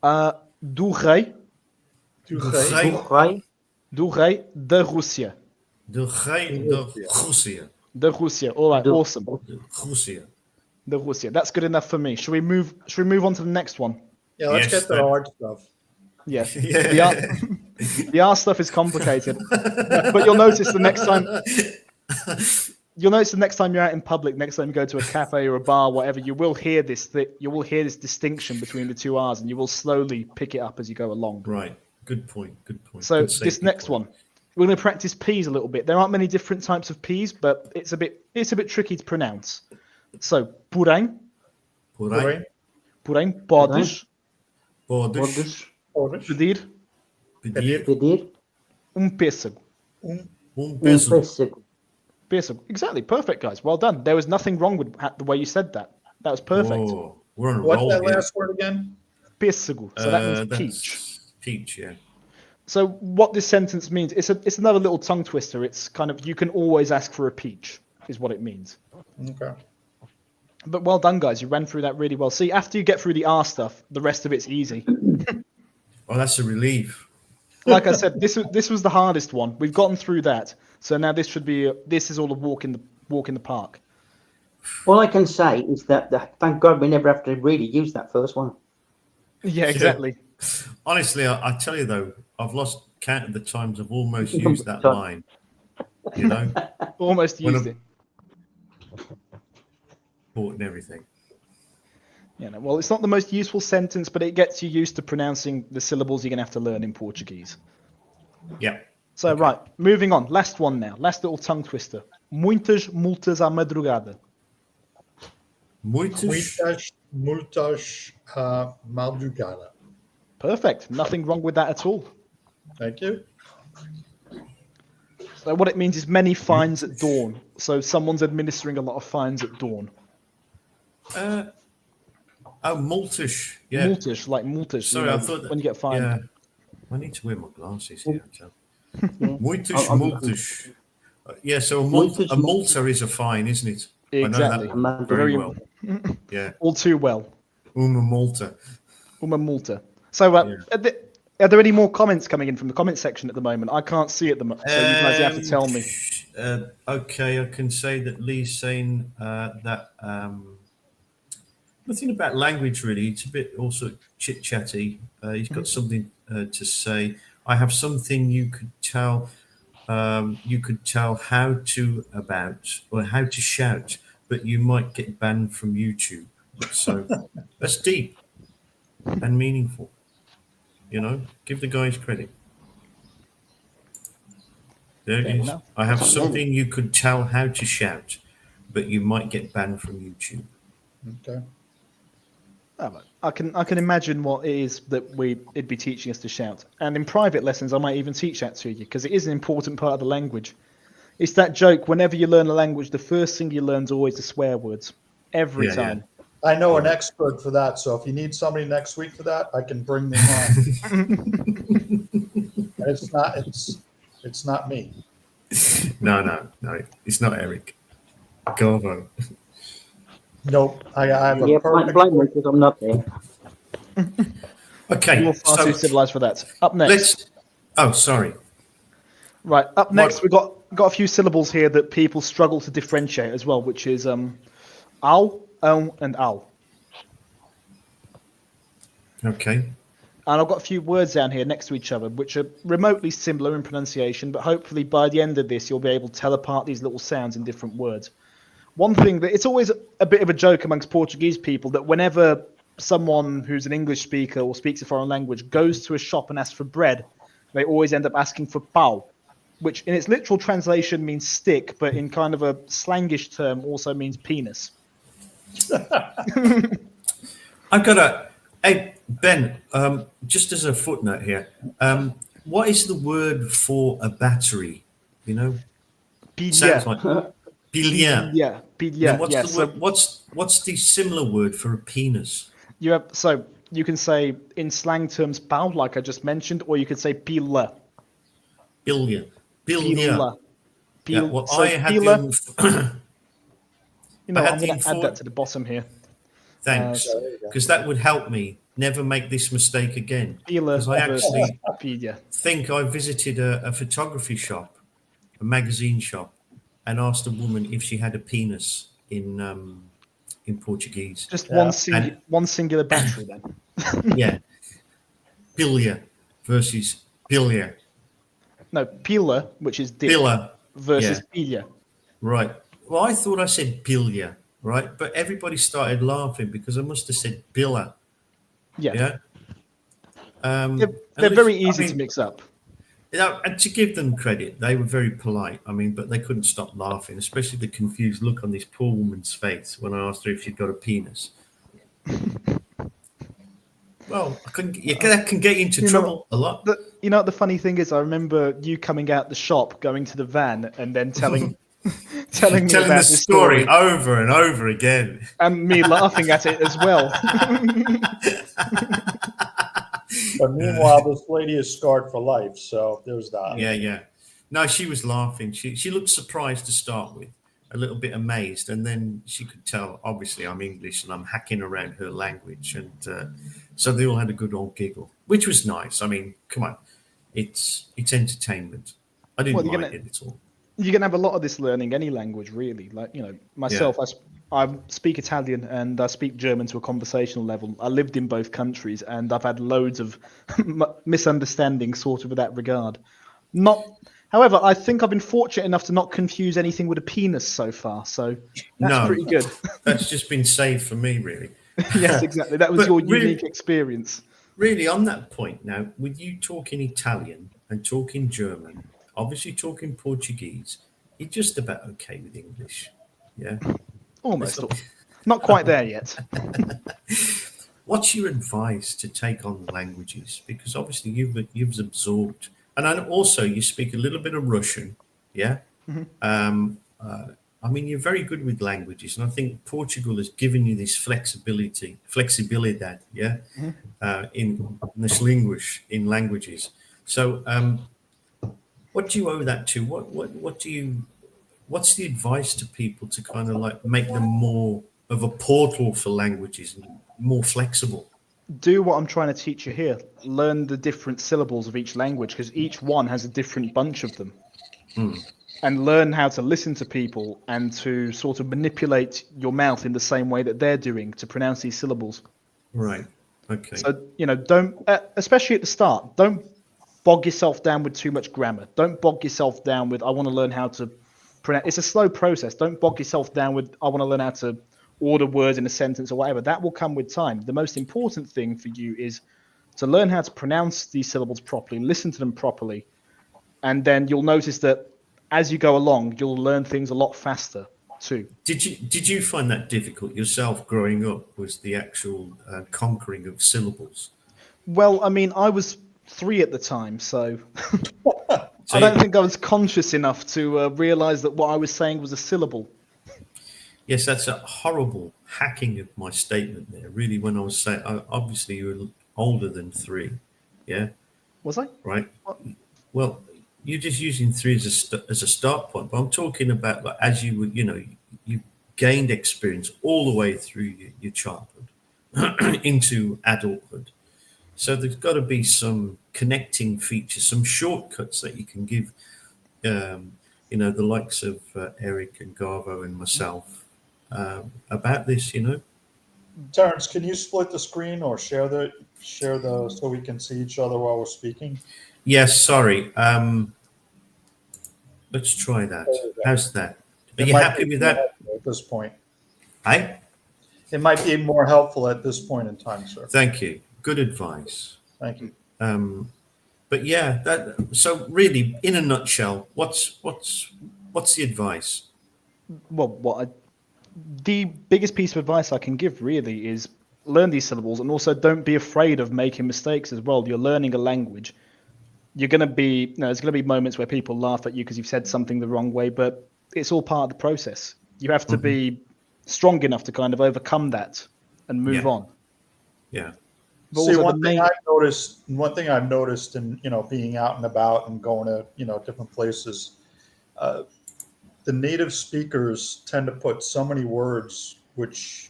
Speaker 2: Do rei
Speaker 3: Do
Speaker 4: Do
Speaker 3: rei.
Speaker 4: rei,
Speaker 2: da Rússia.
Speaker 1: De Rei de Russia.
Speaker 2: Da Rússia. All right.
Speaker 4: do
Speaker 2: Awesome.
Speaker 1: Russia.
Speaker 2: Da Rússia. That's good enough for me. Should we move on to the next one?
Speaker 3: Yeah, let's
Speaker 1: Yes,
Speaker 3: get to the
Speaker 1: that-
Speaker 3: hard stuff.
Speaker 2: Yeah.
Speaker 1: Yeah.
Speaker 2: The R stuff is complicated. But you'll notice the next time you're out in public, next time you go to a cafe or a bar, whatever, you will hear this distinction between the two R's, and you will slowly pick it up as you go along.
Speaker 1: Right. Good point.
Speaker 2: So
Speaker 1: Good
Speaker 2: this
Speaker 1: safety
Speaker 2: next
Speaker 1: point.
Speaker 2: one, we're going to practice P's a little bit. There aren't many different types of P's, but it's a bit tricky to pronounce. So porém,
Speaker 1: Porém,
Speaker 2: podes
Speaker 1: podes
Speaker 4: podes
Speaker 3: Podes
Speaker 2: pedir
Speaker 1: pedir
Speaker 4: pedir
Speaker 2: pêssego.
Speaker 1: peso.
Speaker 4: pêssego.
Speaker 2: Pêssego. Exactly. Perfect, guys. Well done. There was nothing wrong with the way you said that. That was perfect.
Speaker 1: Oh, we're on a
Speaker 3: What's
Speaker 1: roll
Speaker 3: that
Speaker 1: here.
Speaker 3: last word again?
Speaker 2: Pêssego. So that means
Speaker 1: That's
Speaker 2: peach.
Speaker 1: Peach, yeah.
Speaker 2: So what this sentence means, it's another little tongue twister. It's kind of, you can always ask for a peach, is what it means.
Speaker 3: Okay.
Speaker 2: But well done, guys. You ran through that really well. See, after you get through the R stuff, the rest of it's easy.
Speaker 1: Oh, that's a relief.
Speaker 2: Like I said, this was the hardest one. We've gotten through that. So now this is all a walk in the park.
Speaker 4: All I can say is that thank God we never have to really use that first one.
Speaker 2: Yeah, exactly.
Speaker 1: Honestly, I tell you though, I've lost count of the times I've almost used that line. You know,
Speaker 2: Almost
Speaker 1: When
Speaker 2: used
Speaker 1: a-
Speaker 2: it.
Speaker 1: bought and everything.
Speaker 2: You know, well, it's not the most useful sentence, but it gets you used to pronouncing the syllables you're going to have to learn in Portuguese.
Speaker 1: Yeah.
Speaker 2: So, right, moving on. Last one now. Last little tongue twister. Muitas multas à madrugada.
Speaker 1: Muitas.
Speaker 3: Multas madrugada.
Speaker 2: Perfect. Nothing wrong with that at all.
Speaker 3: Thank you.
Speaker 2: So what it means is many fines at dawn. So someone's administering a lot of fines at dawn.
Speaker 1: Multish. Yeah.
Speaker 2: Multish, like multish.
Speaker 1: Sorry, I thought that,
Speaker 2: when you get fined.
Speaker 1: Yeah. I need to wear my glasses here. Muitas multas. Yeah, so a multa is a fine, isn't it?
Speaker 2: Exactly.
Speaker 1: I know that very well. Yeah.
Speaker 2: All too well.
Speaker 1: Uma multa.
Speaker 2: Uma multa. So are there any more comments coming in from the comment section at the moment? I can't see at the moment, so you guys have to tell me.
Speaker 1: Okay, I can say that Lee's saying that nothing about language really. It's a bit also chit chatty. He's got something to say. I have something you could tell. You could tell how to about or how to shout, but you might get banned from YouTube. So that's deep and meaningful. You know, give the guys credit. There it is. I have something you could tell how to shout, but you might get banned from YouTube.
Speaker 3: Okay.
Speaker 2: I can imagine what it is that it'd be teaching us to shout. And in private lessons, I might even teach that to you because it is an important part of the language. It's that joke. Whenever you learn a language, the first thing you learn is always the swear words. Every time.
Speaker 3: Yeah. I know an expert for that, so if you need somebody next week for that, I can bring them on. It's not me.
Speaker 1: No, it's not Eric. Garbo.
Speaker 3: Nope. I have a
Speaker 4: Yeah,
Speaker 3: perfect.
Speaker 4: blame me because I'm not there.
Speaker 1: Okay,
Speaker 2: You're far
Speaker 1: so
Speaker 2: too civilized for that. Up next.
Speaker 1: let's. Oh, sorry.
Speaker 2: Right, up next,
Speaker 1: What-
Speaker 2: we've got a few syllables here that people struggle to differentiate as well, which is ow, and ow.
Speaker 1: Okay.
Speaker 2: And I've got a few words down here next to each other, which are remotely similar in pronunciation, but hopefully by the end of this, you'll be able to tell apart these little sounds in different words. One thing that it's always a bit of a joke amongst Portuguese people that whenever someone who's an English speaker or speaks a foreign language goes to a shop and asks for bread, they always end up asking for pau, which in its literal translation means stick, but in kind of a slangish term also means penis.
Speaker 1: I've got a. Hey, Ben, just as a footnote here, what is the word for a battery? You know, sounds
Speaker 2: Pilha.
Speaker 1: like billion.
Speaker 2: Yeah,
Speaker 1: Then
Speaker 2: pilha.
Speaker 1: what's
Speaker 2: Yeah,
Speaker 1: the
Speaker 2: so
Speaker 1: word? What's the similar word for a penis?
Speaker 2: so you can say in slang terms pau, like I just mentioned, or you could say pila.
Speaker 1: Billion. Billion.
Speaker 2: Pila.
Speaker 1: Yeah. Well,
Speaker 2: So
Speaker 1: I had
Speaker 2: pila,
Speaker 1: the.
Speaker 2: you know,
Speaker 1: I had
Speaker 2: I'm
Speaker 1: the
Speaker 2: going to add
Speaker 1: infor-
Speaker 2: that to the bottom here.
Speaker 1: Thanks,
Speaker 3: There you go.
Speaker 1: because that would help me never make this mistake again.
Speaker 2: Pila
Speaker 1: Because I
Speaker 2: versus
Speaker 1: actually
Speaker 2: pilha.
Speaker 1: think I visited a photography shop, a magazine shop, and asked a woman if she had a penis in Portuguese.
Speaker 2: Just
Speaker 3: Yeah.
Speaker 2: one singular battery then.
Speaker 1: Yeah, bilha versus bilha.
Speaker 2: No, pila, which is dick,
Speaker 1: Billa.
Speaker 2: versus
Speaker 1: Yeah.
Speaker 2: pilha.
Speaker 1: Right. Well, I thought I said bilha, right? But everybody started laughing because I must have said billa.
Speaker 2: Yeah.
Speaker 1: Yeah.
Speaker 2: They're
Speaker 1: and
Speaker 2: very
Speaker 1: I
Speaker 2: easy to
Speaker 1: mean,
Speaker 2: mix up.
Speaker 1: you know, and to give them credit, they were very polite. I mean, but they couldn't stop laughing, especially the confused look on this poor woman's face when I asked her if she'd got a penis. Well, that can get you into
Speaker 2: You know,
Speaker 1: trouble a lot.
Speaker 2: The funny thing is, I remember you coming out the shop, going to the van, and then telling me
Speaker 1: Telling
Speaker 2: about
Speaker 1: the
Speaker 2: this
Speaker 1: story over and over again.
Speaker 2: and me laughing at it as well.
Speaker 3: But meanwhile, this lady is scarred for life. So there's that.
Speaker 1: Yeah. No, she was laughing. She looked surprised to start with, a little bit amazed, and then she could tell. Obviously, I'm English and I'm hacking around her language, and so they all had a good old giggle, which was nice. I mean, come on, it's entertainment. I didn't
Speaker 2: Well, you're
Speaker 1: mind
Speaker 2: gonna-
Speaker 1: it at all.
Speaker 2: You can have a lot of this learning any language, really. Like, myself, I speak Italian and I speak German to a conversational level. I lived in both countries and I've had loads of misunderstandings sort of with that regard. However, I think I've been fortunate enough to not confuse anything with a penis so far, so that's
Speaker 1: No.
Speaker 2: pretty good.
Speaker 1: That's just been saved for me, really.
Speaker 2: Yes, exactly. That was
Speaker 1: But
Speaker 2: your
Speaker 1: really-
Speaker 2: unique experience.
Speaker 1: Really, on that point now, with you talking Italian and talking German, obviously talking Portuguese, you're just about okay with English. Yeah.
Speaker 2: Almost.
Speaker 1: It's
Speaker 2: Not quite there yet.
Speaker 1: What's your advice to take on languages? Because obviously you've absorbed, and then also you speak a little bit of Russian. Yeah. I mean, you're very good with languages, and I think Portugal has given you this flexibilidad, yeah, in this in languages. So, what do you owe that to? What's the advice to people to kind of like make them more of a portal for languages and more flexible?
Speaker 2: Do what I'm trying to teach you here. Learn the different syllables of each language because each one has a different bunch of them. And learn how to listen to people and to sort of manipulate your mouth in the same way that they're doing to pronounce these syllables.
Speaker 1: Right. Okay.
Speaker 2: So, don't, especially at the start, don't bog yourself down with too much grammar. Don't bog yourself down with, I want to learn how to pronounce. It's a slow process. Don't bog yourself down with, I want to learn how to order words in a sentence or whatever. That will come with time. The most important thing for you is to learn how to pronounce these syllables properly, listen to them properly. And then you'll notice that as you go along, you'll learn things a lot faster too.
Speaker 1: Did you find that difficult yourself growing up? Was the actual conquering of syllables?
Speaker 2: Well, I mean, I was 3 at the time, so
Speaker 1: So
Speaker 2: I don't think I was conscious enough to realize that what I was saying was a syllable.
Speaker 1: yes, that's a horrible hacking of my statement there. Really, when I was saying, obviously you were older than 3, yeah,
Speaker 2: Was I?
Speaker 1: right?
Speaker 2: What?
Speaker 1: Well, you're just using 3 as a start point, but I'm talking about like as you would, you've gained experience all the way through your childhood into adulthood. So there's got to be some connecting features, some shortcuts that you can give, the likes of Eric and Garvo and myself about this,
Speaker 3: Terrence, can you split the screen or share the so we can see each other while we're speaking?
Speaker 1: Yes, sorry. Let's try that. How's that? Are
Speaker 3: It
Speaker 1: you
Speaker 3: might
Speaker 1: happy
Speaker 3: be
Speaker 1: with
Speaker 3: more
Speaker 1: that?
Speaker 3: helpful at this point?
Speaker 1: Hey,
Speaker 3: It might be more helpful at this point in time, sir.
Speaker 1: thank you. Good advice.
Speaker 3: Thank you.
Speaker 1: But yeah, so really, in a nutshell, what's the advice?
Speaker 2: Well, the biggest piece of advice I can give really is learn these syllables, and also don't be afraid of making mistakes as well. You're learning a language. You're going to be, there's going to be moments where people laugh at you because you've said something the wrong way, but it's all part of the process. You have to be strong enough to kind of overcome that and move on.
Speaker 1: Yeah.
Speaker 2: But
Speaker 3: See,
Speaker 2: also
Speaker 3: one thing I've noticed in, being out and about and going to, different places, the native speakers tend to put so many words which,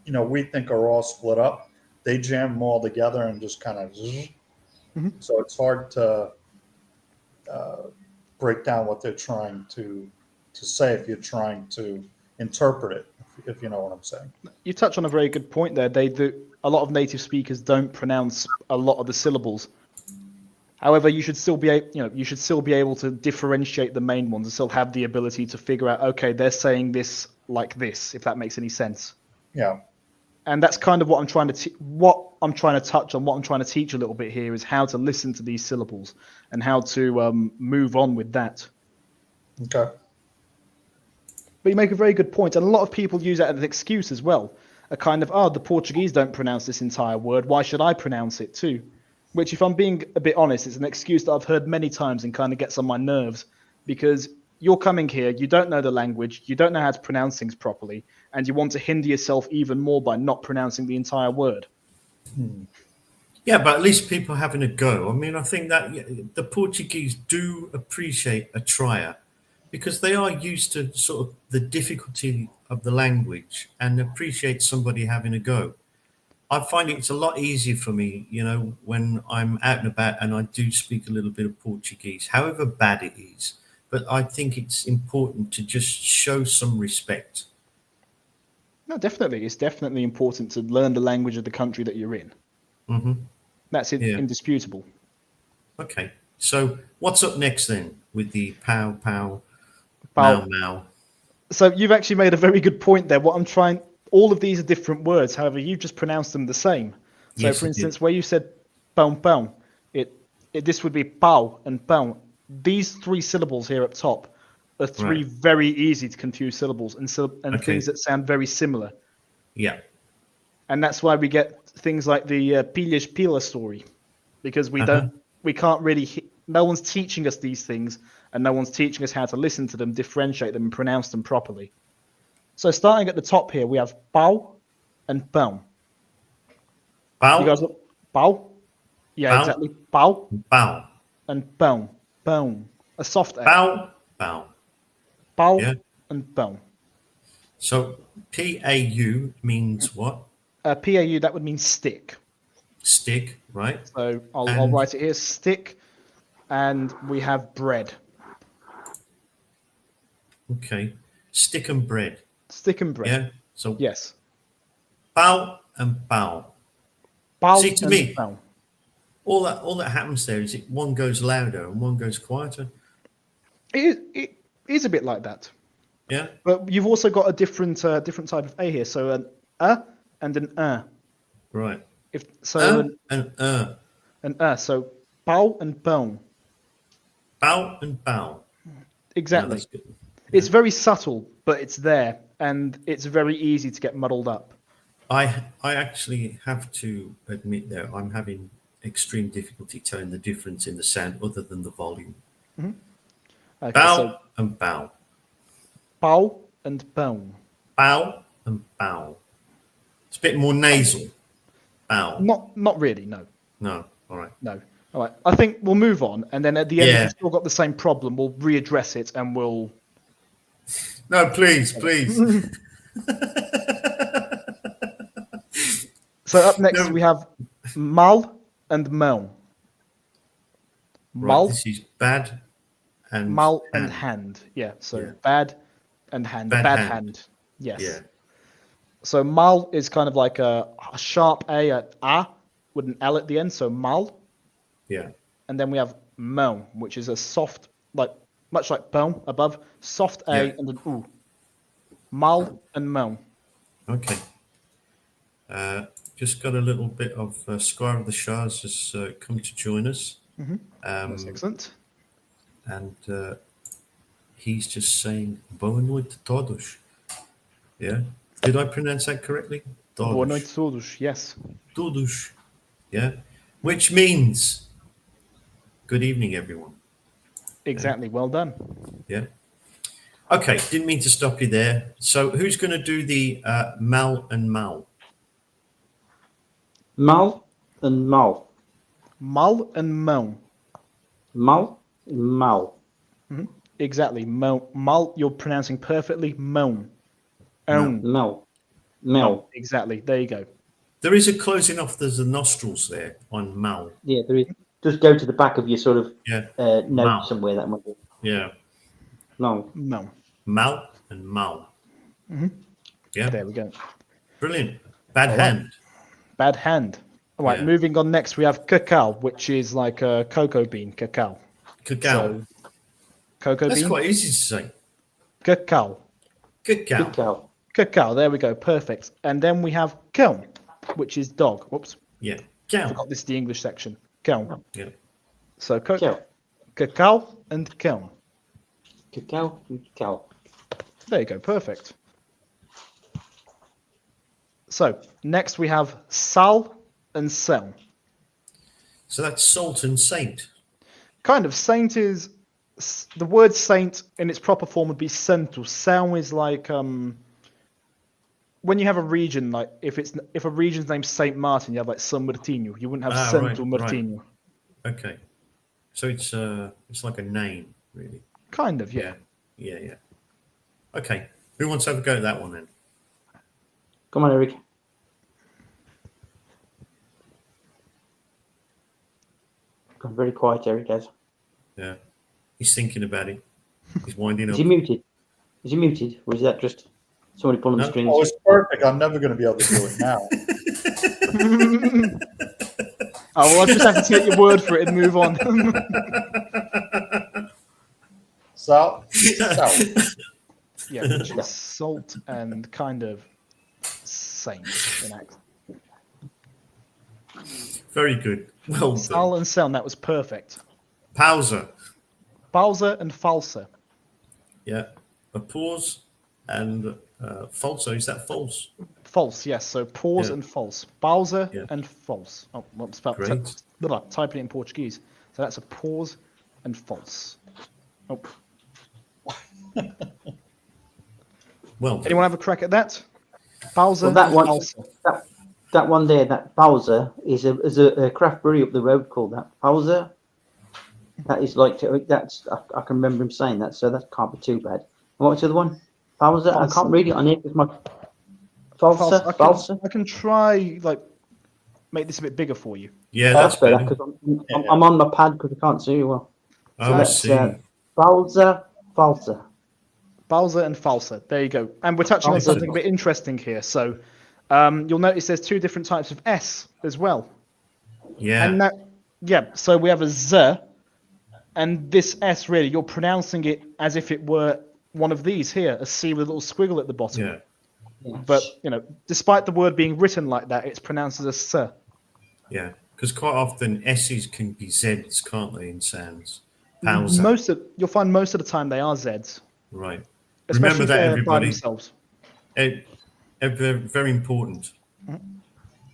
Speaker 3: we think are all split up. They jam them all together and just kind of, so it's hard to break down what they're trying to say if you're trying to interpret it, if you know what I'm saying.
Speaker 2: You touch on a very good point there. A lot of native speakers don't pronounce a lot of the syllables. However, you should still be able to differentiate the main ones and still have the ability to figure out, okay, they're saying this like this, if that makes any sense.
Speaker 3: Yeah.
Speaker 2: And that's kind of what I'm trying to touch on. What I'm trying to teach a little bit here is how to listen to these syllables and how to move on with that.
Speaker 3: Okay.
Speaker 2: But you make a very good point, and a lot of people use that as an excuse as well. A kind of, the Portuguese don't pronounce this entire word, why should I pronounce it too? Which, if I'm being a bit honest, it's an excuse that I've heard many times and kind of gets on my nerves, because you're coming here, you don't know the language, you don't know how to pronounce things properly, and you want to hinder yourself even more by not pronouncing the entire word.
Speaker 1: Yeah, but at least people are having a go. I mean, I think that the Portuguese do appreciate a trier, because they are used to sort of the difficulty of the language and appreciate somebody having a go. I find it's a lot easier for me, when I'm out and about and I do speak a little bit of Portuguese, however bad it is. But I think it's important to just show some respect.
Speaker 2: No, definitely. It's definitely important to learn the language of the country that you're in.
Speaker 1: Mm-hmm.
Speaker 2: That's indisputable.
Speaker 1: Okay. So what's up next then with the pow, pow,
Speaker 2: Pow.
Speaker 1: mau, mau?
Speaker 2: So you've actually made a very good point there. All of these are different words. However, you've just pronounced them the same. So,
Speaker 1: Yes,
Speaker 2: for
Speaker 1: I
Speaker 2: instance,
Speaker 1: did.
Speaker 2: where you said pão, pão, this would be pau and pão. These three syllables here up top are three
Speaker 1: Right.
Speaker 2: very easy to confuse syllables and
Speaker 1: Okay.
Speaker 2: things that sound very similar.
Speaker 1: Yeah.
Speaker 2: And that's why we get things like the pilhas pila story, because we can't really, no one's teaching us these things, and no one's teaching us how to listen to them, differentiate them, and pronounce them properly. So starting at the top here, we have pau and pão.
Speaker 1: Pow,
Speaker 2: You guys look, pau? Yeah,
Speaker 1: Pau.
Speaker 2: exactly. Pau
Speaker 1: pow,
Speaker 2: and pão. Pão. A soft A.
Speaker 1: pow, pow.
Speaker 2: Pau
Speaker 1: Yeah.
Speaker 2: and pão.
Speaker 1: So PAU means what?
Speaker 2: PAU, that would mean stick.
Speaker 1: Stick, right?
Speaker 2: So I'll write it here, stick, and we have bread.
Speaker 1: Okay. Stick and bread.
Speaker 2: Stick and bread.
Speaker 1: Yeah. So
Speaker 2: Yes.
Speaker 1: pow and pow.
Speaker 2: Pau
Speaker 1: See, to
Speaker 2: and
Speaker 1: me,
Speaker 2: pão.
Speaker 1: all that happens there is one goes louder and one goes quieter.
Speaker 2: It is a bit like that.
Speaker 1: Yeah.
Speaker 2: But you've also got a different type of A here. So an A and an
Speaker 1: Right.
Speaker 2: An So pau and pão.
Speaker 1: Pow and pow.
Speaker 2: Exactly.
Speaker 1: No, that's good.
Speaker 2: It's very subtle, but it's there, and it's very easy to get muddled up.
Speaker 1: I actually have to admit there I'm having extreme difficulty telling the difference in the sound other than the volume.
Speaker 2: Okay,
Speaker 1: Bow
Speaker 2: so
Speaker 1: and bow.
Speaker 2: pau and pão.
Speaker 1: Bow and bow. It's a bit more nasal. Bow.
Speaker 2: Not really, no.
Speaker 1: No. All right.
Speaker 2: No. All right. I think we'll move on, and then at the end, if
Speaker 1: Yeah.
Speaker 2: we've still got the same problem, we'll readdress it, and we'll
Speaker 1: No, please, please.
Speaker 2: So up next
Speaker 1: No.
Speaker 2: we have mal and mel.
Speaker 1: Right,
Speaker 2: Mal,
Speaker 1: this is bad and
Speaker 2: mal and hand. Yeah, so
Speaker 1: Yeah.
Speaker 2: bad and hand.
Speaker 1: Bad
Speaker 2: Bad
Speaker 1: hand.
Speaker 2: hand. Yes.
Speaker 1: Yeah.
Speaker 2: So mal is kind of like a sharp a with an L at the end, so mal.
Speaker 1: Yeah.
Speaker 2: And then we have mel, which is a soft, like much like bell above, soft a
Speaker 1: Yeah.
Speaker 2: and an u. Mal and mel.
Speaker 1: Okay. Just got a little bit of Squire of the Shahs has come to join us.
Speaker 2: That's excellent.
Speaker 1: And he's just saying Boa noite todos. Yeah. Did I pronounce that correctly?
Speaker 2: Boa noite
Speaker 1: Todos.
Speaker 2: todos. Yes.
Speaker 1: Todos. Yeah. Which means good evening, everyone.
Speaker 2: Exactly. Well done.
Speaker 1: Yeah. Okay. Didn't mean to stop you there. So who's going to do the mal and mal?
Speaker 4: Mal and mal.
Speaker 2: Mal and mel.
Speaker 4: Mal and mal.
Speaker 2: Exactly. Mal, you're pronouncing perfectly. Mel.
Speaker 1: Mel.
Speaker 4: Mel. Mel.
Speaker 2: Exactly. There you go.
Speaker 1: There is a closing off. There's the nostrils there on mal.
Speaker 4: Yeah, there is. Just go to the back of your sort of
Speaker 1: Yeah.
Speaker 4: note
Speaker 1: Mal.
Speaker 4: somewhere. That might be.
Speaker 1: Yeah.
Speaker 4: No.
Speaker 2: Mel.
Speaker 1: Mal and mal. Yeah.
Speaker 2: There we go.
Speaker 1: Brilliant. Bad
Speaker 2: All right.
Speaker 1: hand.
Speaker 2: Bad hand. All right.
Speaker 1: Yeah.
Speaker 2: Moving on next, we have cacao, which is like a cocoa bean. Cacao.
Speaker 1: Cacao.
Speaker 2: So, cocoa
Speaker 1: That's
Speaker 2: bean.
Speaker 1: quite easy to say.
Speaker 2: Cacao.
Speaker 1: Cacao.
Speaker 4: Cacao.
Speaker 2: Cacao. There we go. Perfect. And then we have cow, which is dog. Whoops.
Speaker 1: Yeah. Cow.
Speaker 2: Forgot this is the English section. Cow.
Speaker 1: Yeah.
Speaker 2: So
Speaker 4: Cacao.
Speaker 2: cacao and cow.
Speaker 4: Cacao. Cacao.
Speaker 2: There you go. Perfect. So next we have sal and sel.
Speaker 1: So that's salt and saint.
Speaker 2: Kind of. Saint is the word saint in its proper form would be centu. Sel is like when you have a region, like if a region's named Saint Martin, you have like San Martino. You wouldn't have Centu Martino.
Speaker 1: Okay. So it's like a name, really.
Speaker 2: Kind of, yeah.
Speaker 1: Yeah. Okay. Who wants to have a go at that one then?
Speaker 4: Come on, Eric. Gone very quiet, Eric has.
Speaker 1: Yeah. He's thinking about it. He's winding
Speaker 4: Is
Speaker 1: up.
Speaker 4: he muted? Is he muted? Or is that just somebody pulling the
Speaker 1: No.
Speaker 4: strings?
Speaker 3: Oh, it's perfect. I'm never going to be able to do it now.
Speaker 2: Oh, well, I just have to take your word for it and move on.
Speaker 3: Salt.
Speaker 2: Yeah, which is salt and kind of saint in accent.
Speaker 1: Very good. Well
Speaker 2: Sal
Speaker 1: done.
Speaker 2: and sel, that was perfect.
Speaker 1: Pausa.
Speaker 2: Bowser and falsa.
Speaker 1: Yeah. A pause and falso. Is that false?
Speaker 2: False, yes. So pause
Speaker 1: Yeah.
Speaker 2: and false. Bowser
Speaker 1: Yeah.
Speaker 2: and false. Oh, well, it's about
Speaker 1: Great.
Speaker 2: typing it in Portuguese. So that's a pause and false. Oh.
Speaker 1: Well done.
Speaker 2: Anyone have a crack at that? Bowser
Speaker 4: Well, that
Speaker 2: and
Speaker 4: one,
Speaker 2: falsa.
Speaker 4: that one there, that Bowser, is a craft brewery up the road called that. Bowser. That is like, that's, I can remember him saying that, so that can't be too bad. And what's the other one? Bowser? I can't read it on here because my. Falsa? Falsa?
Speaker 2: I can try, like, make this a bit bigger for you.
Speaker 1: Yeah,
Speaker 4: That's
Speaker 1: that's
Speaker 4: better
Speaker 1: better.
Speaker 4: because I'm on my pad because I can't see you well.
Speaker 1: Oh, I
Speaker 4: That's
Speaker 1: see.
Speaker 4: Bowser, Falsa.
Speaker 2: Bowser and falsa. There you go. And we're touching on
Speaker 4: Falsa.
Speaker 2: something a bit interesting here. So you'll notice there's two different types of S as well.
Speaker 1: Yeah.
Speaker 2: And that, yeah, so we have a Z, and this S really, you're pronouncing it as if it were one of these here, a C with a little squiggle at the bottom.
Speaker 1: Yeah.
Speaker 2: But, you know, despite the word being written like that, it's pronounced as a S.
Speaker 1: Yeah. Because quite often S's can be Z's, can't they, in sounds? Pausa.
Speaker 2: You'll find most of the time they are Zs.
Speaker 1: Right.
Speaker 2: Especially
Speaker 1: Remember that,
Speaker 2: if they're by
Speaker 1: everybody.
Speaker 2: themselves.
Speaker 1: Very important.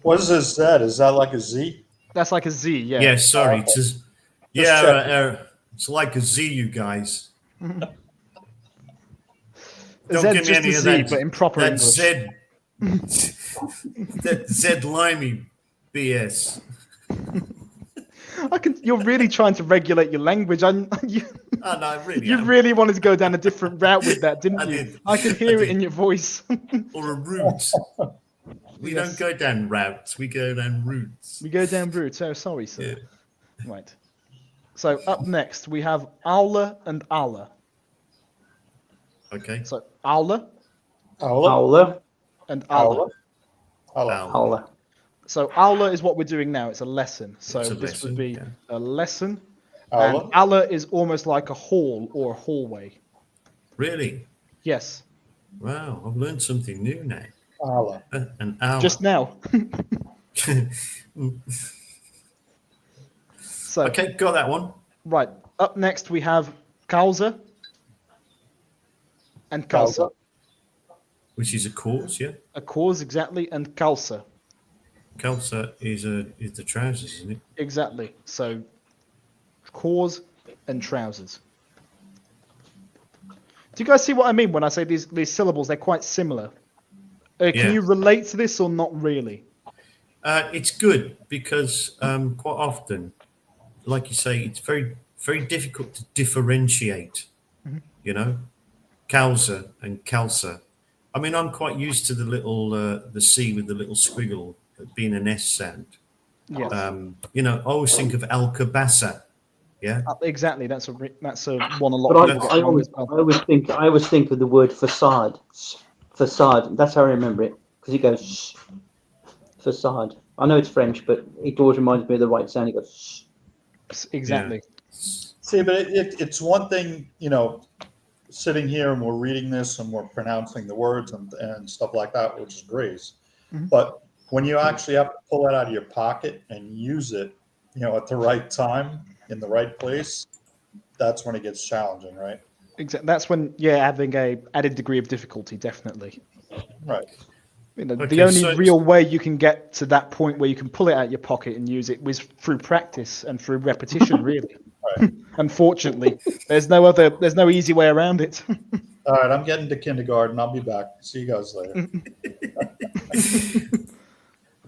Speaker 3: What is this Z? Is that like a Z?
Speaker 2: That's like a Z, yeah.
Speaker 1: Yeah, sorry.
Speaker 3: Okay.
Speaker 1: It's
Speaker 3: check.
Speaker 1: it's like a Z, you guys.
Speaker 2: A
Speaker 1: Don't
Speaker 2: Z
Speaker 1: give me
Speaker 2: just
Speaker 1: any
Speaker 2: a
Speaker 1: of
Speaker 2: Z,
Speaker 1: that.
Speaker 2: but in proper
Speaker 1: That
Speaker 2: English.
Speaker 1: Z. That Z limey BS.
Speaker 2: You're really trying to regulate your language.
Speaker 1: Oh, no, I really
Speaker 2: You
Speaker 1: am.
Speaker 2: really wanted to go down a different route with that, didn't
Speaker 1: I
Speaker 2: you?
Speaker 1: did.
Speaker 2: I can hear
Speaker 1: I
Speaker 2: it
Speaker 1: did.
Speaker 2: in your voice.
Speaker 1: Or a route. We
Speaker 2: Yes.
Speaker 1: don't go down routes, we go down routes.
Speaker 2: We go down route. Oh, sorry, sir.
Speaker 1: Yeah.
Speaker 2: Right. So up next we have aula and alla.
Speaker 1: Okay.
Speaker 2: So aula
Speaker 3: Aula.
Speaker 4: Aula.
Speaker 2: and alla.
Speaker 3: Aula.
Speaker 1: Owl.
Speaker 4: Aula.
Speaker 2: So aula is what we're doing now. It's a lesson. So
Speaker 1: It's a
Speaker 2: this
Speaker 1: lesson,
Speaker 2: would be
Speaker 1: yeah.
Speaker 2: a lesson.
Speaker 3: Aula.
Speaker 2: And alla is almost like a hall or a hallway.
Speaker 1: Really?
Speaker 2: Yes.
Speaker 1: Wow, I've learned something new now.
Speaker 3: Aula.
Speaker 1: An hour.
Speaker 2: Just now. So
Speaker 1: Okay, got that one.
Speaker 2: right. Up next we have causa and calça.
Speaker 3: Causa.
Speaker 1: Which is a cause, yeah.
Speaker 2: A cause exactly, and calça.
Speaker 1: Calça is the trousers, isn't it?
Speaker 2: Exactly. So cause and trousers. Do you guys see what I mean when I say these syllables? They're quite similar.
Speaker 1: Yeah.
Speaker 2: Can you relate to this or not really?
Speaker 1: It's good because quite often, like you say, it's very, very difficult to differentiate, you know, causa and calça. I mean, I'm quite used to the little, the C with the little squiggle being an S sound.
Speaker 2: Yes.
Speaker 1: You know, I always think of Alcabasa. Yeah.
Speaker 2: Exactly. That's a one a lot
Speaker 4: But
Speaker 2: of people
Speaker 4: I
Speaker 2: get wrong
Speaker 4: always,
Speaker 2: as well.
Speaker 4: I always think of the word facade. Facade. That's how I remember it because it goes facade. I know it's French, but it always reminds me of the right sound. It goes.
Speaker 2: Exactly.
Speaker 3: See, but it's one thing, you know, sitting here and we're reading this and we're pronouncing the words and stuff like that, which is great.
Speaker 2: Mhm.
Speaker 3: But when you actually have to pull it out of your pocket and use it, you know, at the right time in the right place, that's when it gets challenging, right?
Speaker 2: Exactly. That's when having a added degree of difficulty, definitely.
Speaker 3: Right.
Speaker 2: You know,
Speaker 1: Okay,
Speaker 2: the only
Speaker 1: so-
Speaker 2: real way you can get to that point where you can pull it out of your pocket and use it was through practice and through repetition, really.
Speaker 3: Right.
Speaker 2: Unfortunately, there's no easy way around it.
Speaker 3: All right, I'm getting to kindergarten. I'll be back. See you guys later.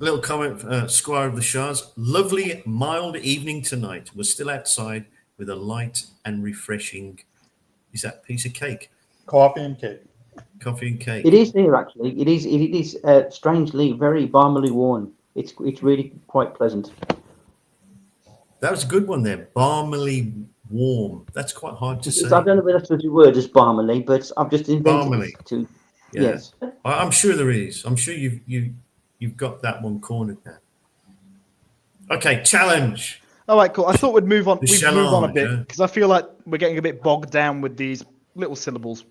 Speaker 1: Little comment, Squire of the Shires. Lovely, mild evening tonight. We're still outside with a light and refreshing. Is that piece of cake?
Speaker 3: Coffee and cake.
Speaker 1: Coffee and cake.
Speaker 4: It is here actually. It is strangely very balmily warm. It's really quite pleasant.
Speaker 1: That was a good one there. Balmily warm. That's quite hard to say.
Speaker 4: I don't know if that's a word as balmily, but I've just invented
Speaker 1: Balmily.
Speaker 4: it to.
Speaker 1: Yeah.
Speaker 4: Yes.
Speaker 1: I'm sure there is. I'm sure you've got that one cornered now. Okay, challenge.
Speaker 2: All right, cool. I thought we'd move on.
Speaker 1: The
Speaker 2: We'd move on a
Speaker 1: challenge,
Speaker 2: bit
Speaker 1: yeah.
Speaker 2: because I feel like we're getting a bit bogged down with these little syllables.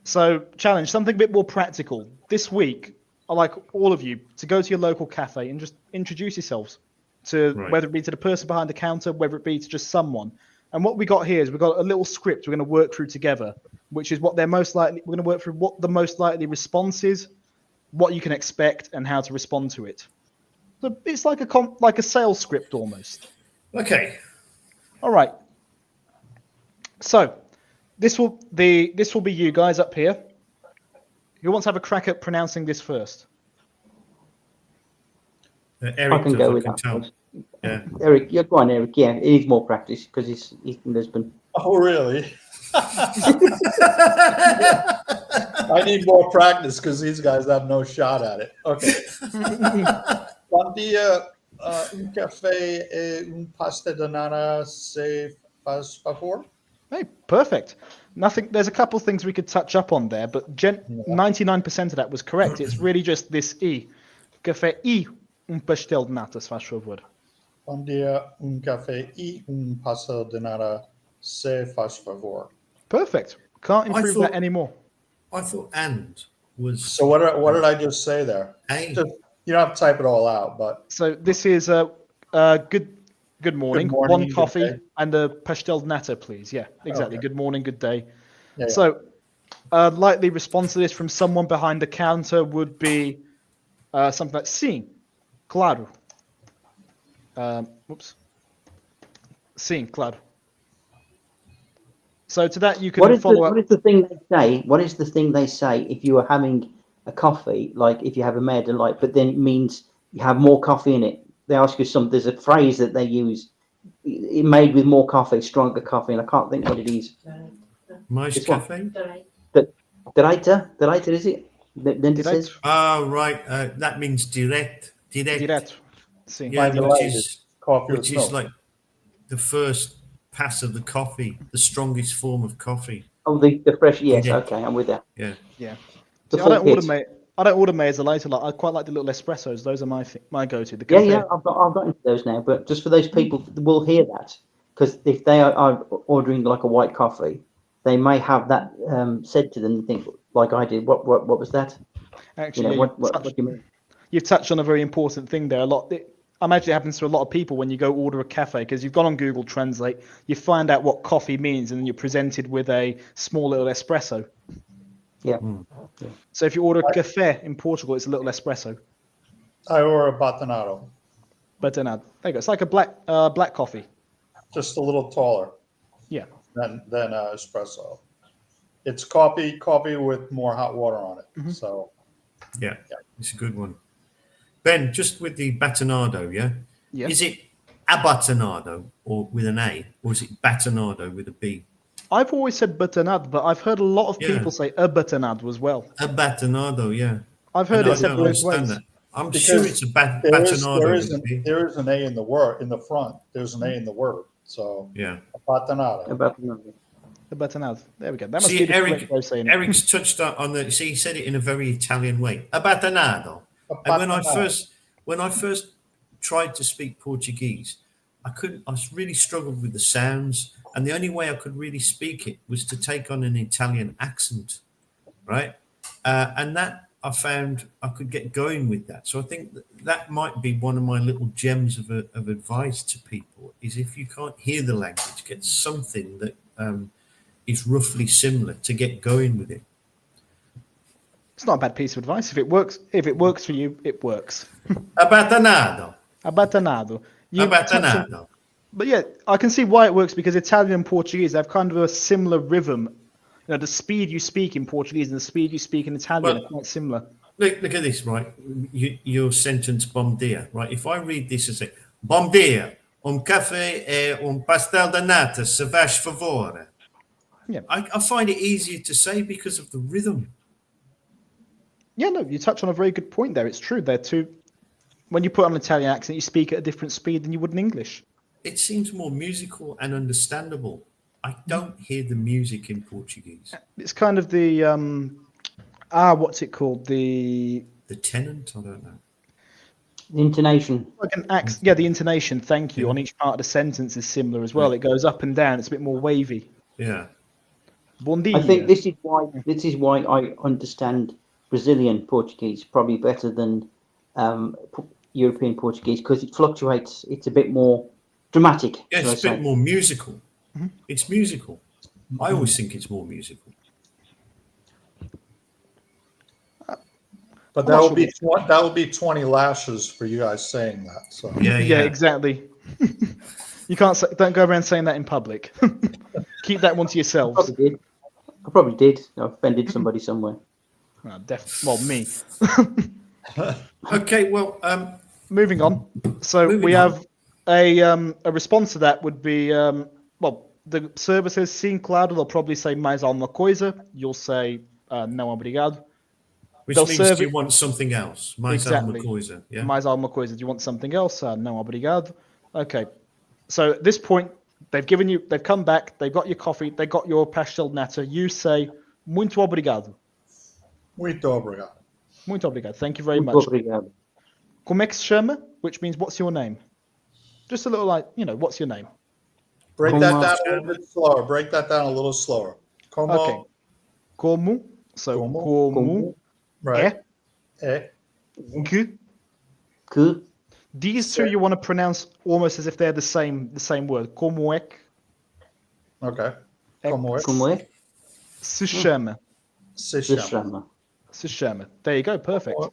Speaker 2: So, challenge something a bit more practical. This week, I'd like all of you to go to your local cafe and just introduce yourselves to
Speaker 1: Right.
Speaker 2: whether it be to the person behind the counter, whether it be to just someone. And what we got here is we've got a little script we're going to work through together, which is what they're most likely. We're going to work through what the most likely response is, what you can expect, and how to respond to it. So it's like a sales script almost.
Speaker 1: Okay.
Speaker 2: All right. So this will be you guys up here. Who wants to have a crack at pronouncing this first?
Speaker 1: Eric,
Speaker 4: I can
Speaker 1: does,
Speaker 4: go
Speaker 1: I
Speaker 4: with
Speaker 1: can
Speaker 4: that.
Speaker 1: tell.
Speaker 4: First.
Speaker 1: Yeah.
Speaker 4: Eric, yeah, go on, Eric. Yeah, it is more practice because he's in Lisbon.
Speaker 3: Oh, really? I need more practice because these guys have no shot at it. Okay. Bom dia, café e pasta de nata, se faz favor?
Speaker 2: Hey, perfect. Nothing. There's a couple things we could touch up on there, but 99% of that was correct. It's really just this e. Café e pastel de nata, se faz favor.
Speaker 3: Bom dia, café e pasta de nata, se faz favor.
Speaker 2: Perfect. Can't improve
Speaker 1: thought-
Speaker 2: that anymore.
Speaker 1: I thought and was
Speaker 3: So what did I just say there?
Speaker 1: a.
Speaker 3: Just, you don't have to type it all out, but
Speaker 2: So this is good morning,
Speaker 3: morning,
Speaker 2: one
Speaker 3: good
Speaker 2: coffee,
Speaker 3: day.
Speaker 2: and a pastel de nata, please. Yeah, exactly.
Speaker 3: Okay.
Speaker 2: Good morning, good day.
Speaker 3: yeah,
Speaker 2: So, likely response to this from someone behind the counter would be something like sim, claro. Sim, claro. So to that you can
Speaker 4: What is
Speaker 2: follow up.
Speaker 4: what is the thing they say? What is the thing they say if you are having a coffee, like if you have a Mare Delight, but then it means you have more coffee in it? They ask you some. There's a phrase that they use made with more coffee, stronger coffee, and I can't think what it is.
Speaker 1: Mais
Speaker 4: This one.
Speaker 1: café?
Speaker 4: Direita, is it? Linda says.
Speaker 1: Oh, right. That means direct.
Speaker 2: Direto. Sim.
Speaker 1: Yeah,
Speaker 3: By coffee
Speaker 1: which
Speaker 3: with
Speaker 1: is
Speaker 3: milk.
Speaker 1: like the first pass of the coffee, the strongest form of coffee.
Speaker 4: Oh, the fresh. Yes,
Speaker 1: Direct.
Speaker 4: okay, I'm with that.
Speaker 1: Yeah.
Speaker 2: Yeah.
Speaker 4: The
Speaker 2: See, I
Speaker 4: full
Speaker 2: don't order
Speaker 4: hit.
Speaker 2: I don't order mezza later. Like I quite like the little espressos. Those are my go-to. The
Speaker 4: Yeah,
Speaker 2: cafe.
Speaker 4: yeah, I've got into those now, but just for those people that will hear that, because if they are ordering like a white coffee, they may have that said to them and think, like I did, what was that?
Speaker 2: Actually,
Speaker 4: What do you mean?
Speaker 2: you've touched on a very important thing there. I imagine it happens to a lot of people when you go order a cafe because you've gone on Google Translate, you find out what coffee means, and then you're presented with a small little espresso.
Speaker 4: Yeah.
Speaker 2: So if you order a cafe in Portugal, it's a little espresso.
Speaker 3: I order a batonado,
Speaker 2: But then, there you go. It's like a black coffee.
Speaker 3: just a little taller
Speaker 2: Yeah.
Speaker 3: than espresso. It's coffee with more hot water on it. So
Speaker 1: Yeah, it's a good one. Ben, just with the batonado, yeah?
Speaker 2: Yeah.
Speaker 1: Is it abatonado or with an A, or is it batonado with a B?
Speaker 2: I've always said batonado, but I've heard a lot of
Speaker 1: Yeah.
Speaker 2: people say a batonado as well.
Speaker 1: Abatonado, yeah.
Speaker 2: I've heard
Speaker 1: And
Speaker 2: it
Speaker 1: I
Speaker 2: said
Speaker 1: don't
Speaker 2: both
Speaker 1: understand
Speaker 2: ways.
Speaker 1: that. I'm
Speaker 3: Because
Speaker 1: sure it's a batonado
Speaker 3: there
Speaker 1: with a B.
Speaker 3: is an A in the word in the front. There's an A in the word. So
Speaker 1: Yeah.
Speaker 3: a batonado.
Speaker 4: About the number.
Speaker 2: The batonado. There we go. That must
Speaker 1: See,
Speaker 2: be the
Speaker 1: Eric,
Speaker 2: correct way of saying it.
Speaker 1: Eric's touched on the. See, he said it in a very Italian way. Abatonado.
Speaker 3: A
Speaker 1: And when
Speaker 3: batonado.
Speaker 1: I first tried to speak Portuguese, I really struggled with the sounds, and the only way I could really speak it was to take on an Italian accent, right? And that I found I could get going with that. So I think that might be one of my little gems of advice to people: is if you can't hear the language, get something that is roughly similar to get going with it.
Speaker 2: It's not a bad piece of advice. If it works for you, it works.
Speaker 1: Abatonado.
Speaker 2: Abatonado.
Speaker 1: Abatonado.
Speaker 2: But yeah, I can see why it works because Italian and Portuguese have kind of a similar rhythm. You know, the speed you speak in Portuguese and the speed you speak in Italian
Speaker 1: Well,
Speaker 2: are quite similar.
Speaker 1: Look at this, right? Your sentence, bom dia, right? If I read this and say, bom dia, café e pastel de nata, se faz favor.
Speaker 2: Yeah.
Speaker 1: I find it easier to say because of the rhythm.
Speaker 2: Yeah, no, you touch on a very good point there. It's true. They're two. When you put on an Italian accent, you speak at a different speed than you would in English.
Speaker 1: It seems more musical and understandable. I don't hear the music in Portuguese.
Speaker 2: It's kind of the what's it called? The
Speaker 1: tenant, I don't know.
Speaker 4: The intonation.
Speaker 2: like an accent. Yeah, the intonation. Thank you.
Speaker 1: Yeah.
Speaker 2: On each part of the sentence is similar as well.
Speaker 1: Yeah.
Speaker 2: It goes up and down. It's a bit more wavy.
Speaker 1: Yeah.
Speaker 2: Bon dia.
Speaker 4: I think this is why I understand Brazilian Portuguese probably better than European Portuguese because it fluctuates. It's a bit more dramatic.
Speaker 1: Yeah,
Speaker 4: shall I
Speaker 1: it's a bit
Speaker 4: say.
Speaker 1: more musical. It's musical. I always think it's more musical.
Speaker 3: But that will be 20 lashes for you guys saying that. So
Speaker 1: Yeah,
Speaker 2: Yeah,
Speaker 1: yeah.
Speaker 2: exactly. You can't say, don't go around saying that in public. Keep that one to yourselves.
Speaker 4: I probably did. I offended somebody somewhere.
Speaker 2: Well, me.
Speaker 1: Okay, well,
Speaker 2: Moving on. So
Speaker 1: Moving
Speaker 2: we
Speaker 1: on.
Speaker 2: have a response to that would be the server says sim claro. They'll probably say mais alguma coisa. You'll say não obrigado.
Speaker 1: which
Speaker 2: they'll
Speaker 1: means
Speaker 2: serve
Speaker 1: do you
Speaker 2: it-
Speaker 1: want something else? Mais
Speaker 2: Exactly.
Speaker 1: alguma coisa, yeah?
Speaker 2: Mais alguma coisa. Do you want something else? Não obrigado. Okay. So at this point, they've come back, they've got your coffee, they got your pastel de nata. You say muito obrigado.
Speaker 3: muito obrigado.
Speaker 2: Muito obrigado. Thank you very
Speaker 4: Muito
Speaker 2: much.
Speaker 4: obrigado.
Speaker 2: Como é que se chama? Which means what's your name? Just a little what's your name?
Speaker 3: Break
Speaker 4: Como-
Speaker 3: that down a little bit slower. Break that down a little slower. Como,
Speaker 2: Okay. Como. So
Speaker 3: Como.
Speaker 2: como
Speaker 3: right?
Speaker 2: é
Speaker 3: Eh,
Speaker 2: que.
Speaker 4: Que
Speaker 2: These two you want to pronounce almost as if they're the same word. Como é que
Speaker 3: okay.
Speaker 2: É-
Speaker 3: Como é?
Speaker 4: como é?
Speaker 2: se chama?
Speaker 3: Se
Speaker 4: Se
Speaker 3: chama.
Speaker 4: chama.
Speaker 2: Se chama. There you go. Perfect.
Speaker 3: Como-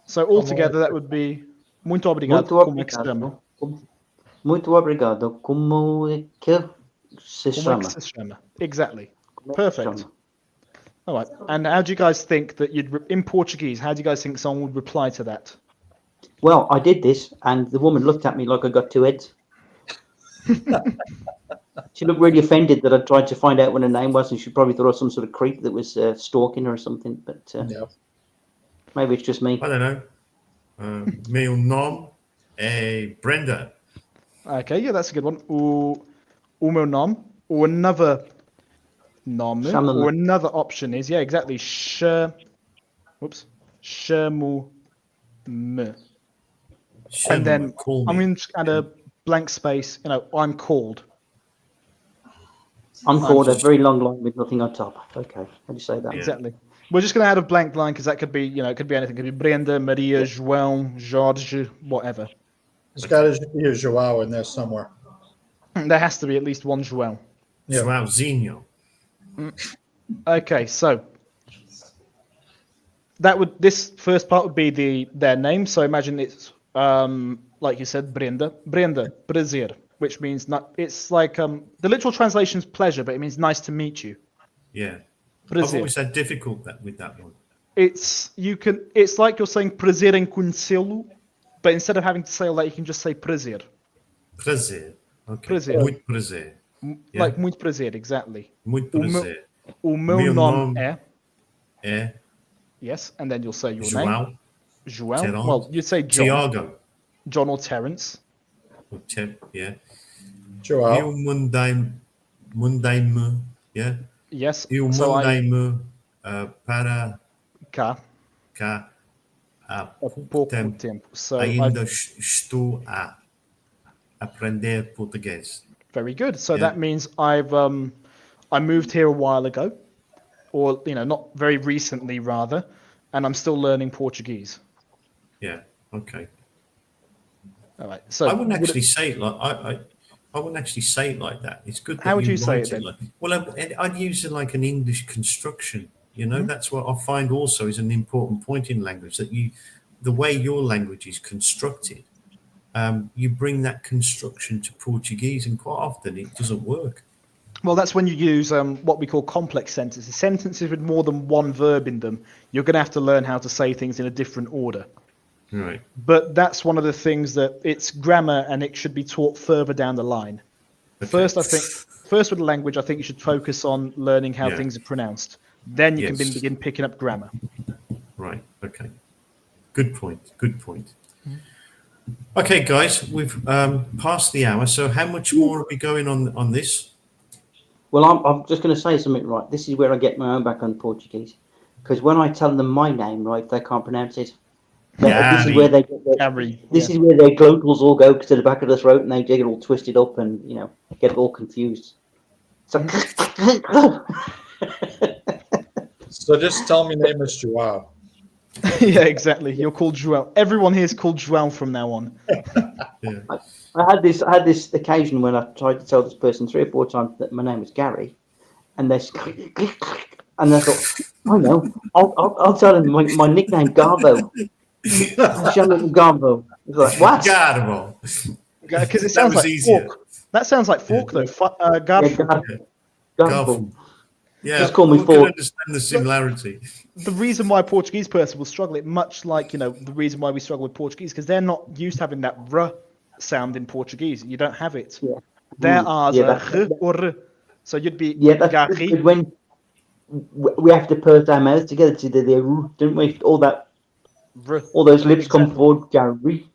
Speaker 2: So altogether that would be muito obrigado.
Speaker 4: Muito
Speaker 2: Como é que se chama?
Speaker 4: obrigado. Muito obrigado. Como é que se
Speaker 2: Como é que
Speaker 4: chama?
Speaker 2: se chama? Exactly.
Speaker 4: Como é que se
Speaker 2: Perfect.
Speaker 4: chama?
Speaker 2: All right. And how do you guys think that in Portuguese? How do you guys think someone would reply to that?
Speaker 4: Well, I did this, and the woman looked at me like I got two heads. She looked really offended that I tried to find out what her name was, and she probably thought I was some sort of creep that was stalking her or something. But
Speaker 3: Yeah.
Speaker 4: maybe it's just me.
Speaker 1: I don't know. Meu nome é Brenda.
Speaker 2: Okay, yeah, that's a good one. O meu nome, or another nome,
Speaker 4: Chama-me.
Speaker 2: or another option is, yeah, exactly. Chamo-me. And then
Speaker 1: Call
Speaker 2: I'm
Speaker 1: me.
Speaker 2: going to add a blank space. I'm called.
Speaker 4: I'm called a very long line with nothing on top. Okay, how do you say that?
Speaker 1: Yeah.
Speaker 2: Exactly. We're just going to add a blank line because that could be, it could be anything. It could be Brenda, Maria, João, Jorge, whatever.
Speaker 3: There's got to be a Joao in there somewhere.
Speaker 2: There has to be at least one João.
Speaker 3: Yeah.
Speaker 1: Joãozinho.
Speaker 2: Okay, so this first part would be their name. So imagine it's like you said, Brenda, prazer, which means it's like the literal translation is pleasure, but it means nice to meet you.
Speaker 1: Yeah. I've
Speaker 2: Prazer.
Speaker 1: always had difficult with that one.
Speaker 2: It's like you're saying prazer em conhecê-lo, but instead of having to say all that, you can just say prazer.
Speaker 1: Prazer. Okay.
Speaker 2: Prazer.
Speaker 1: Muito prazer. Yeah.
Speaker 2: Like muito prazer, exactly.
Speaker 1: Muito prazer.
Speaker 2: O meu
Speaker 1: Meu
Speaker 2: nome
Speaker 1: nome
Speaker 2: é.
Speaker 1: É
Speaker 2: Yes, and then you'll say your name.
Speaker 1: João.
Speaker 2: João.
Speaker 1: Terence.
Speaker 2: Well, you'd say John.
Speaker 1: Tiago.
Speaker 2: John or Terence.
Speaker 1: Yeah.
Speaker 3: Joao.
Speaker 1: Eu mudei-me. Yeah.
Speaker 2: Yes.
Speaker 1: Eu
Speaker 2: So
Speaker 1: mudei-me para
Speaker 2: cá
Speaker 1: cá há
Speaker 2: há pouco
Speaker 1: tempo.
Speaker 2: tempo. So
Speaker 1: Ainda estou a aprender português.
Speaker 2: very good. So
Speaker 1: Yeah.
Speaker 2: that means I moved here a while ago, or not very recently rather, and I'm still learning Portuguese.
Speaker 1: Yeah. Okay.
Speaker 2: All right. So
Speaker 1: I wouldn't actually say it like I wouldn't actually say it like that. It's good that
Speaker 2: How would you say
Speaker 1: write
Speaker 2: it then?
Speaker 1: like, well, I'd use it like an English construction. That's what I find also is an important point in language, that the way your language is constructed, you bring that construction to Portuguese, and quite often it doesn't work.
Speaker 2: Well, that's when you use what we call complex sentences. Sentences with more than one verb in them. You're going to have to learn how to say things in a different order.
Speaker 1: Right.
Speaker 2: But that's one of the things that it's grammar, and it should be taught further down the line.
Speaker 1: Okay.
Speaker 2: First with the language, I think you should focus on learning how
Speaker 1: Yeah.
Speaker 2: things are pronounced. Then you can
Speaker 1: Yes.
Speaker 2: begin picking up grammar.
Speaker 1: Right. Okay. Good point. Okay, guys, we've passed the hour. So how much more are we going on this?
Speaker 4: Well, I'm just going to say something, right? This is where I get my own back on Portuguese. Because when I tell them my name, right, they can't pronounce it. This is where they get this is where their glottals all go to the back of the throat, and they get all twisted up and get all confused. So,
Speaker 3: So just tell me name is Joao.
Speaker 2: Yeah, exactly. You're called João. Everyone here is called João from now on.
Speaker 1: Yeah.
Speaker 4: I had this occasion when I tried to tell this person 3 or 4 times that my name was Gary, and they and I thought, I know, I'll tell them my nickname Garbo. Show me Garbo. It's like, what?
Speaker 1: Garbo.
Speaker 2: Because it sounds
Speaker 1: was
Speaker 2: like
Speaker 1: easier.
Speaker 2: fork. That sounds like fork though.
Speaker 4: Yeah,
Speaker 2: Garfo.
Speaker 4: Garbo.
Speaker 1: Yeah,
Speaker 4: Just call me
Speaker 1: I can
Speaker 4: Ford.
Speaker 1: understand the similarity.
Speaker 2: The reason why a Portuguese person will struggle, it much like the reason why we struggle with Portuguese, because they're not used to having that r sound in Portuguese. You don't have it.
Speaker 4: Yeah.
Speaker 2: Their r's
Speaker 4: Yeah,
Speaker 2: are r or r. So you'd be
Speaker 4: That's
Speaker 2: Gary.
Speaker 4: good when we have to put our mouths together to do the don't we? All those lips come forward, Gary.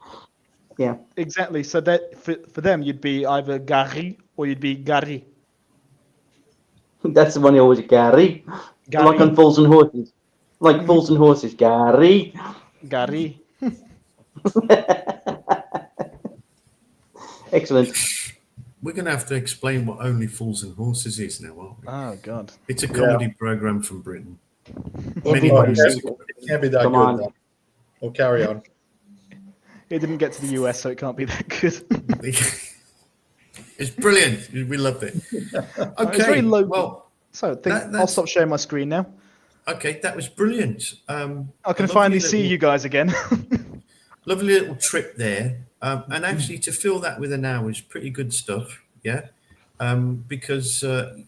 Speaker 4: Yeah.
Speaker 2: Exactly. So that for them, you'd be either Gary or you'd be Gary.
Speaker 4: That's the one you always Gary. Like on Fools and Horses. Like Fools and Horses, Gary.
Speaker 2: Gary.
Speaker 4: Excellent.
Speaker 1: We're going to have to explain what Only Fools and Horses is now, aren't we?
Speaker 2: Oh God.
Speaker 1: It's a comedy program from Britain.
Speaker 4: Everybody
Speaker 1: years
Speaker 4: sees
Speaker 1: ago.
Speaker 3: It can't be that
Speaker 4: Come
Speaker 3: good,
Speaker 4: on.
Speaker 3: though. We'll carry on.
Speaker 2: It didn't get to the US, so it can't be that good.
Speaker 1: It's brilliant. We loved it.
Speaker 2: It's
Speaker 1: Okay.
Speaker 2: very low.
Speaker 1: Well,
Speaker 2: So I'll
Speaker 1: that's-
Speaker 2: stop sharing my screen now.
Speaker 1: okay, that was brilliant.
Speaker 2: I can finally see you guys again.
Speaker 1: Lovely little trip there. And actually to fill that with an hour is pretty good stuff. Yeah. Because,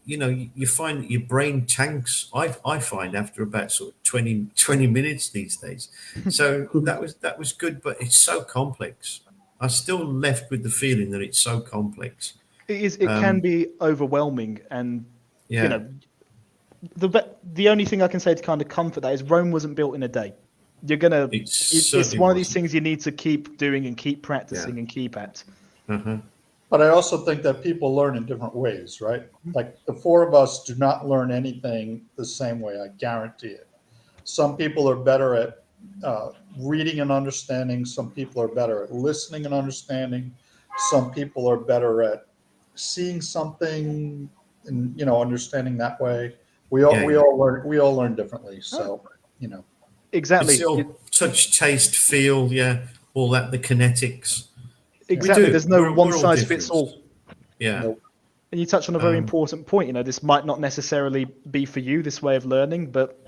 Speaker 1: you find that your brain tanks, I find after about sort of 20 minutes these days. So that was good, but it's so complex. I'm still left with the feeling that it's so complex.
Speaker 2: It is. It can be overwhelming, and
Speaker 1: Yeah.
Speaker 2: you know, the only thing I can say to kind of comfort that is Rome wasn't built in a day. You're gonna. It's
Speaker 1: certainly
Speaker 2: one of these
Speaker 1: wasn't.
Speaker 2: things you need to keep doing and keep practicing and keep at.
Speaker 1: Uh-huh.
Speaker 3: But I also think that people learn in different ways, right? Like the four of us do not learn anything the same way, I guarantee it. Some people are better at reading and understanding. Some people are better at listening and understanding. Some people are better at seeing something and, understanding that way. We all learn differently. So,
Speaker 2: Exactly.
Speaker 1: It's all touch, taste, feel, all that, the kinetics.
Speaker 2: Exactly.
Speaker 1: We do.
Speaker 2: There's no
Speaker 1: We're
Speaker 2: one
Speaker 1: all
Speaker 2: size
Speaker 1: different.
Speaker 2: fits all.
Speaker 1: Yeah.
Speaker 3: Nope.
Speaker 2: And you touch on a very important point. This might not necessarily be for you, this way of learning, but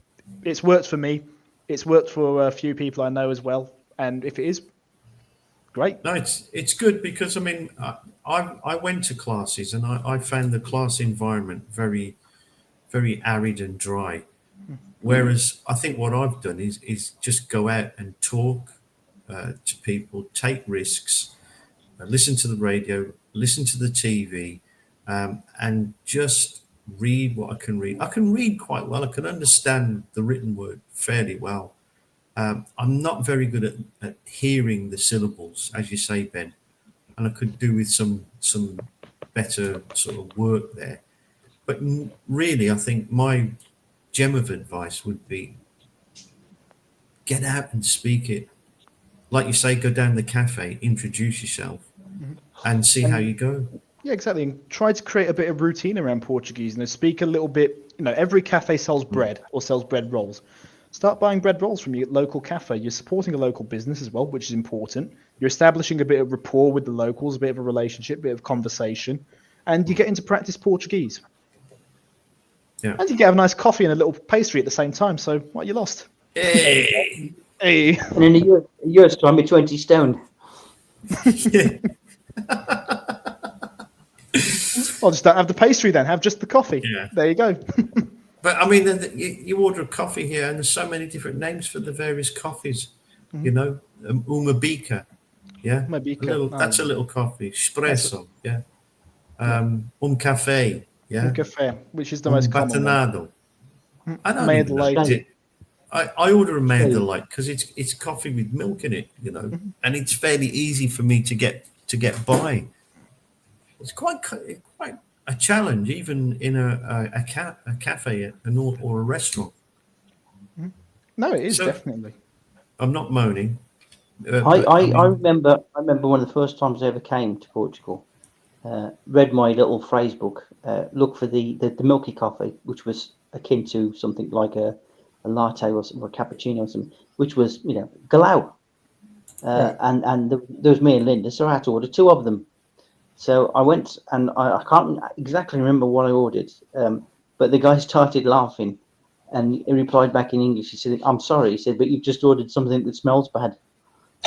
Speaker 2: it's worked for me. It's worked for a few people I know as well. And if it is, great.
Speaker 1: No, it's good because I went to classes and I found the class environment very, very arid and dry. Whereas I think what I've done is just go out and talk to people, take risks, listen to the radio, listen to the TV, and just read what I can read. I can read quite well. I can understand the written word fairly well. I'm not very good at hearing the syllables, as you say, Ben, and I could do with some better sort of work there. But really, I think my gem of advice would be get out and speak it. Like you say, go down the cafe, introduce yourself, and see how you go.
Speaker 2: Yeah, exactly. And try to create a bit of routine around Portuguese. Speak a little bit. Every cafe sells bread or sells bread rolls. Start buying bread rolls from your local cafe. You're supporting a local business as well, which is important. You're establishing a bit of rapport with the locals, a bit of a relationship, a bit of conversation, and you get into practice Portuguese.
Speaker 1: Yeah.
Speaker 2: And you get a nice coffee and a little pastry at the same time. So what, you lost?
Speaker 1: Hey.
Speaker 2: Hey.
Speaker 4: And in a year's time, you're 20 stone.
Speaker 1: Yeah.
Speaker 2: Well, just don't have the pastry then. Have just the coffee.
Speaker 1: Yeah.
Speaker 2: There you go.
Speaker 1: But I mean, you order a coffee here, and there's so many different names for the various coffees. Umabika, yeah,
Speaker 2: Umabika.
Speaker 1: That's a little coffee. Espresso, yeah. Cafe, yeah.
Speaker 2: Cafe, which is the most common one.
Speaker 1: Batanado. I don't
Speaker 2: Meia
Speaker 1: even know
Speaker 2: de leite.
Speaker 1: it. I order a meia de leite because it's coffee with milk in it, and it's fairly easy for me to get by. It's quite a challenge, even in a cafe or a restaurant.
Speaker 2: No, it is
Speaker 1: So-
Speaker 2: definitely.
Speaker 1: I'm not moaning.
Speaker 4: I remember one of the first times I ever came to Portugal. Read my little phrase book. Look for the milky coffee, which was akin to something like a latte or a cappuccino or something, which was Galau.
Speaker 3: Right.
Speaker 4: And there was me and Linda, so I had to order two of them. So I went and I can't exactly remember what I ordered, but the guy started laughing, and he replied back in English. He said, "I'm sorry," he said, "but you've just ordered something that smells bad."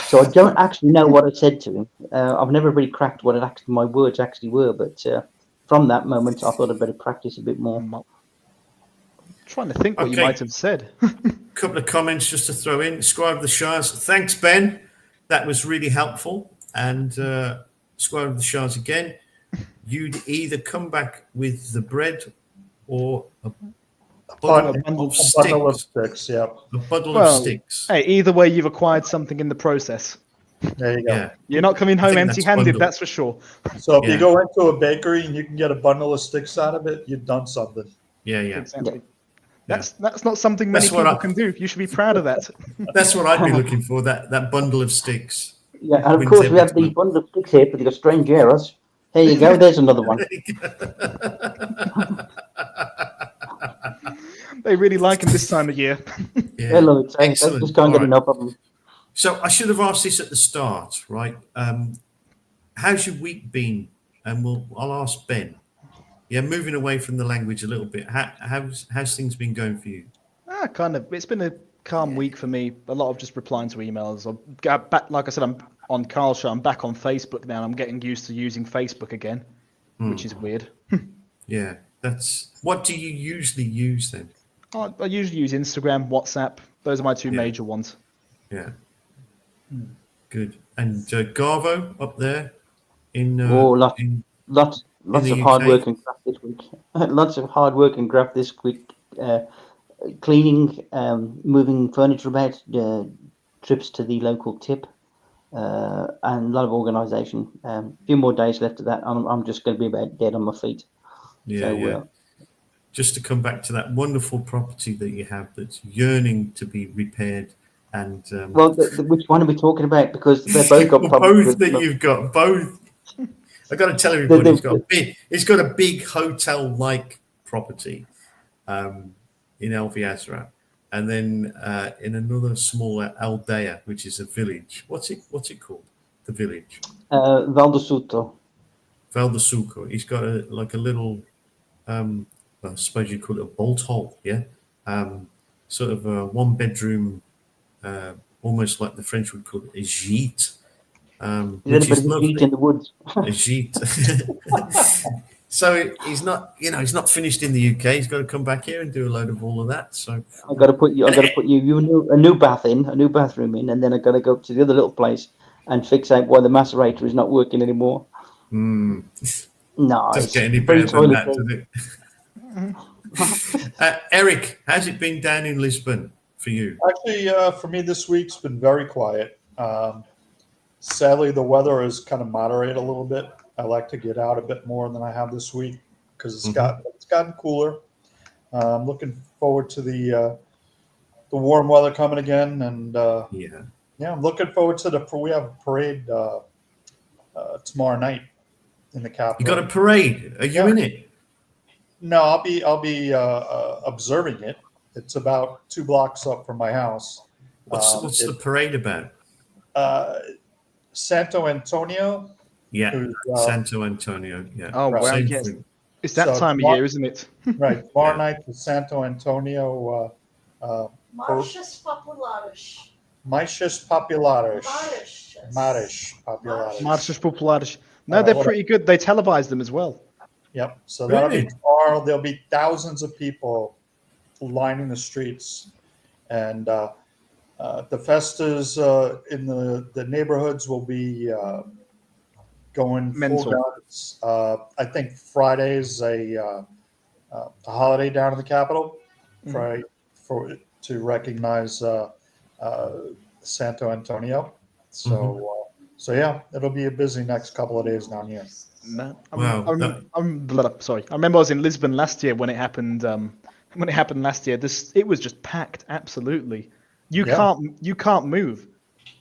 Speaker 4: So I don't actually know what I said to him. I've never really cracked what my words actually were, but from that moment, I thought I'd better practice a bit more.
Speaker 2: Trying to think what you
Speaker 1: Okay.
Speaker 2: might have said.
Speaker 1: Couple of comments just to throw in. Squire of the Shires, thanks, Ben. That was really helpful. And Squire of the Shires again, you'd either come back with the bread or a bundle of sticks.
Speaker 3: Bundle of sticks, yeah.
Speaker 1: A bundle
Speaker 2: Well,
Speaker 1: of sticks.
Speaker 2: Hey, either way, you've acquired something in the process.
Speaker 3: There you go.
Speaker 1: Yeah.
Speaker 2: You're not coming
Speaker 1: I
Speaker 2: home
Speaker 1: think that's
Speaker 2: empty-handed,
Speaker 1: bundle.
Speaker 2: that's for sure.
Speaker 3: So if
Speaker 1: Yeah.
Speaker 3: you go into a bakery and you can get a bundle of sticks out of it, you've done something.
Speaker 1: Yeah.
Speaker 2: Exactly.
Speaker 1: Yeah.
Speaker 2: That's not something many
Speaker 1: That's what
Speaker 2: people
Speaker 1: I-
Speaker 2: can do. You should be proud of that.
Speaker 1: That's what I'd be looking for, that bundle of sticks.
Speaker 4: Yeah, and of
Speaker 1: Wins
Speaker 4: course we
Speaker 1: every
Speaker 4: have the
Speaker 1: time.
Speaker 4: bundle of sticks here, but they've got strange errors. Here you go. There's another one.
Speaker 2: They really like them this time of year.
Speaker 1: Yeah.
Speaker 4: They love it. So I
Speaker 1: Excellent.
Speaker 4: just can't
Speaker 1: All
Speaker 4: get
Speaker 1: right.
Speaker 4: enough of them.
Speaker 1: So I should have asked this at the start, right? How's your week been? And I'll ask Ben. Yeah, moving away from the language a little bit. How's things been going for you?
Speaker 2: Kind of. It's been a calm week for me. A lot of just replying to emails. I'm back, like I said, I'm on Carl's show. I'm back on Facebook now. I'm getting used to using Facebook again, which is weird.
Speaker 1: Yeah, what do you usually use then?
Speaker 2: I usually use Instagram, WhatsApp. Those are my two
Speaker 1: Yeah.
Speaker 2: major ones.
Speaker 1: Yeah, good. And Garvo up there in
Speaker 4: Lots Lots
Speaker 1: the
Speaker 4: of hard
Speaker 1: UK?
Speaker 4: work and graft this week. Lots of hard work and graft this week. Cleaning, moving furniture about, trips to the local tip, and a lot of organisation. A few more days left of that. I'm just going to be about dead on my feet.
Speaker 1: Yeah,
Speaker 4: So,
Speaker 1: yeah. Just to come back to that wonderful property that you have that's yearning to be repaired, and
Speaker 4: well, which one are we talking about? Because they've both got
Speaker 1: well,
Speaker 4: problems.
Speaker 1: both that you've got, both. I got to tell
Speaker 4: The-
Speaker 1: everybody,
Speaker 4: the-
Speaker 1: it's got a big hotel-like property in El Viazra, and then in another smaller Aldea, which is a village. What's it called? The village.
Speaker 4: Val do Suto.
Speaker 1: Val de Suco. He's got a little, I suppose you call it a bolt hole, yeah. Sort of a one-bedroom, almost like the French would call it a gîte, which
Speaker 4: Is
Speaker 1: is
Speaker 4: anybody
Speaker 1: lovely.
Speaker 4: eat in the woods?
Speaker 1: A gîte. So he's not finished in the UK. He's got to come back here and do a load of all of that. So
Speaker 4: I got to put you a new bathroom in, and then I got to go to the other little place and fix out why the macerator is not working anymore. No,
Speaker 1: doesn't
Speaker 4: it's
Speaker 1: get any
Speaker 4: very
Speaker 1: better than that,
Speaker 4: toiletry.
Speaker 1: does it? Eric, how's it been down in Lisbon for you?
Speaker 3: Actually, for me, this week's been very quiet. Sadly, the weather has kind of moderated a little bit. I like to get out a bit more than I have this week because it's gotten cooler. I'm looking forward to the warm weather coming again, and yeah, I'm looking forward to we have a parade tomorrow night in the capital.
Speaker 1: You got a parade? Are you in it?
Speaker 3: No, I'll be observing it. It's about 2 blocks up from my house.
Speaker 1: What's the parade about?
Speaker 3: Santo Antonio.
Speaker 1: Yeah, Santo Antonio. Yeah.
Speaker 2: Oh,
Speaker 3: Right.
Speaker 2: wow.
Speaker 1: Same
Speaker 2: Yes.
Speaker 1: thing.
Speaker 2: It's that
Speaker 3: So
Speaker 2: time of year, isn't it?
Speaker 3: Right. Tomorrow
Speaker 1: Yeah.
Speaker 3: night, the Santo Antonio.
Speaker 5: Marchas Populares.
Speaker 3: Marchas Populares.
Speaker 5: Marchas.
Speaker 3: Marchas Populares.
Speaker 2: Marchas Populares. No, they're pretty good. They televise them as well.
Speaker 3: Yep. So that'll
Speaker 1: Really?
Speaker 3: be tomorrow. There'll be thousands of people lining the streets, and the festas in the neighborhoods will be going full
Speaker 2: Mental.
Speaker 3: guns. I think Friday's a holiday down in the capital, Friday to recognize Santo Antonio. So yeah, it'll be a busy next couple of days down here.
Speaker 2: No,
Speaker 1: Wow.
Speaker 2: I'm sorry. I remember I was in Lisbon last year when it happened. When it happened last year, it was just packed. Absolutely, you can't move.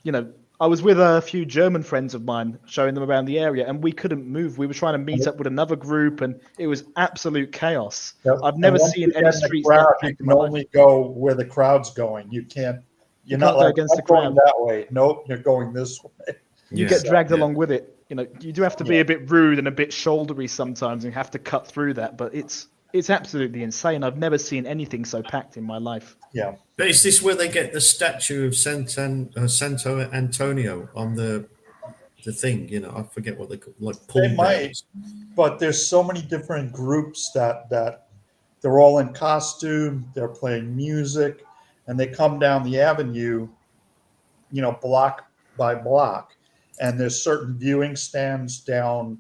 Speaker 2: You know, I was with a few German friends of mine, showing them around the area, and we couldn't move. We were trying to meet up with another group, and it was absolute chaos.
Speaker 3: Yep.
Speaker 2: I've never
Speaker 3: And once
Speaker 2: seen
Speaker 3: you
Speaker 2: any
Speaker 3: get in the
Speaker 2: streets
Speaker 3: crowd,
Speaker 2: that
Speaker 3: you
Speaker 2: packed in
Speaker 3: can
Speaker 2: my life.
Speaker 3: only go where the crowd's going. You're
Speaker 2: can't
Speaker 3: not
Speaker 2: go
Speaker 3: like
Speaker 2: against
Speaker 3: I'm
Speaker 2: the
Speaker 3: going
Speaker 2: crowd.
Speaker 3: that way. Nope, you're going this way.
Speaker 2: You
Speaker 1: Yeah.
Speaker 2: get dragged
Speaker 1: Yeah.
Speaker 2: along with it. You know, you do have to be a bit rude and a bit shouldery sometimes, and you have to cut through that. But it's absolutely insane. I've never seen anything so packed in my life.
Speaker 3: Yeah.
Speaker 1: But is this where they get the statue of Santo Antonio on the thing? You know, I forget what they call, like
Speaker 3: They
Speaker 1: pull
Speaker 3: might,
Speaker 1: downs.
Speaker 3: but there's so many different groups that they're all in costume, they're playing music, and they come down the avenue, block by block, and there's certain viewing stands down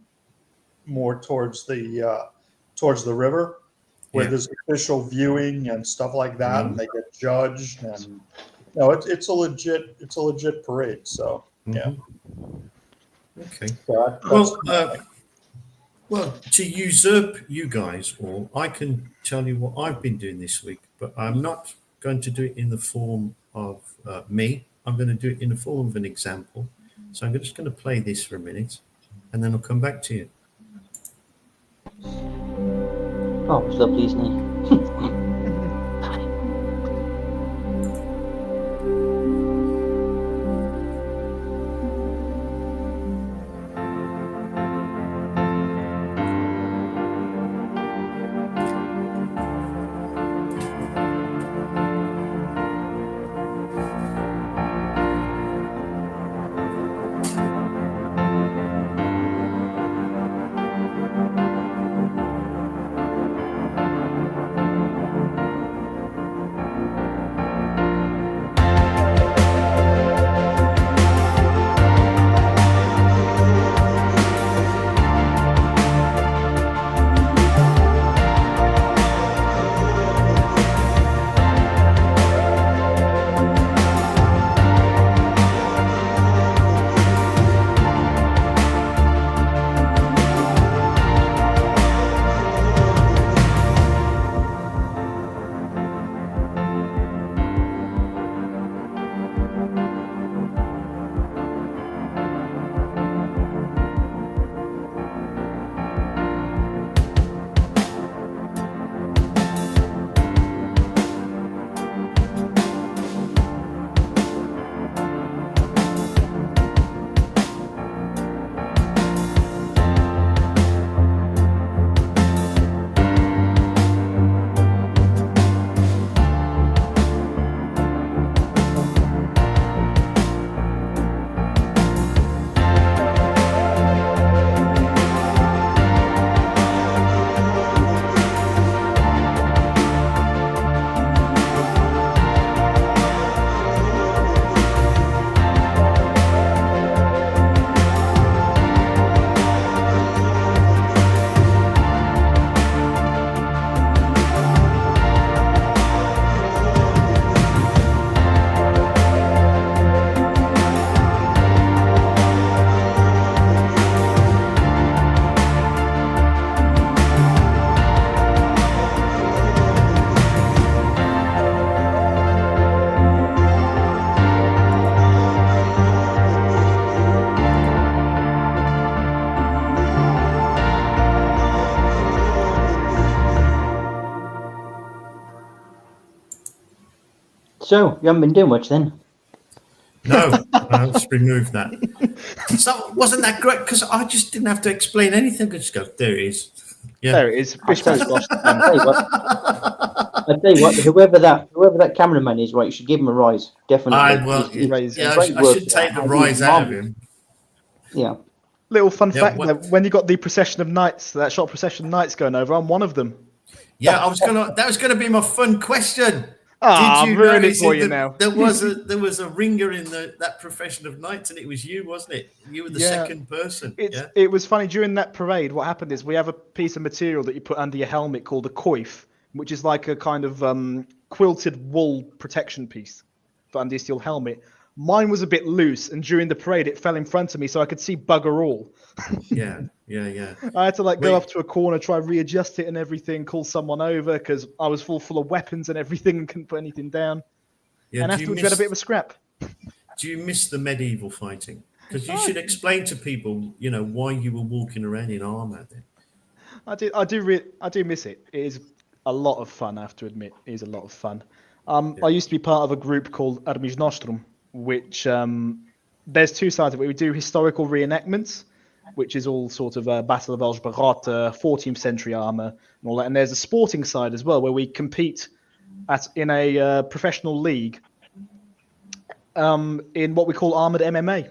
Speaker 3: more towards the river where
Speaker 1: Yeah.
Speaker 3: there's official viewing and stuff like that, and they get judged, and it's a legit parade. So yeah.
Speaker 1: Okay.
Speaker 3: So
Speaker 1: Well, to usurp you guys all, I can tell you what I've been doing this week, but I'm not going to do it in the form of me. I'm going to do it in the form of an example. So I'm just going to play this for a minute, and then I'll come back to you.
Speaker 4: Oh, it's lovely, isn't it? So you haven't been doing much then?
Speaker 1: No, let's remove that. So wasn't that great? Because I just didn't have to explain anything. I just go, there it is. Yeah.
Speaker 2: There it is. Bish, bash, bosh.
Speaker 4: I'll tell you what, whoever that cameraman is, right, you should give him a rise. Definitely.
Speaker 1: I should take the rise out of him.
Speaker 4: Yeah.
Speaker 2: Little fun fact there, when you got the procession of knights, that shot procession of knights going over, I'm one of them.
Speaker 1: Yeah, that was gonna be my fun question.
Speaker 2: I'm ruining it for you now.
Speaker 1: There was a ringer in that profession of knights, and it was you, wasn't it? You were the second person.
Speaker 2: It was funny during that parade. What happened is we have a piece of material that you put under your helmet called a coif, which is like a kind of quilted wool protection piece for under your helmet. Mine was a bit loose, and during the parade, it fell in front of me, so I could see bugger all.
Speaker 1: Yeah.
Speaker 2: I had to go up to a corner, try readjust it and everything, call someone over because I was full of weapons and everything and couldn't put anything down. Yeah, and afterwards, we had a bit of a scrap.
Speaker 1: Do you miss the medieval fighting? Because you should explain to people, why you were walking around in armor then.
Speaker 2: I do miss it. It is a lot of fun, I have to admit. It is a lot of fun. I used to be part of a group called Armis Nostrum, which there's two sides of it. We do historical reenactments, which is all sort of Battle of Elgebarotte, 14th century armor and all that. And there's a sporting side as well, where we compete in a professional league in what we call armored MMA.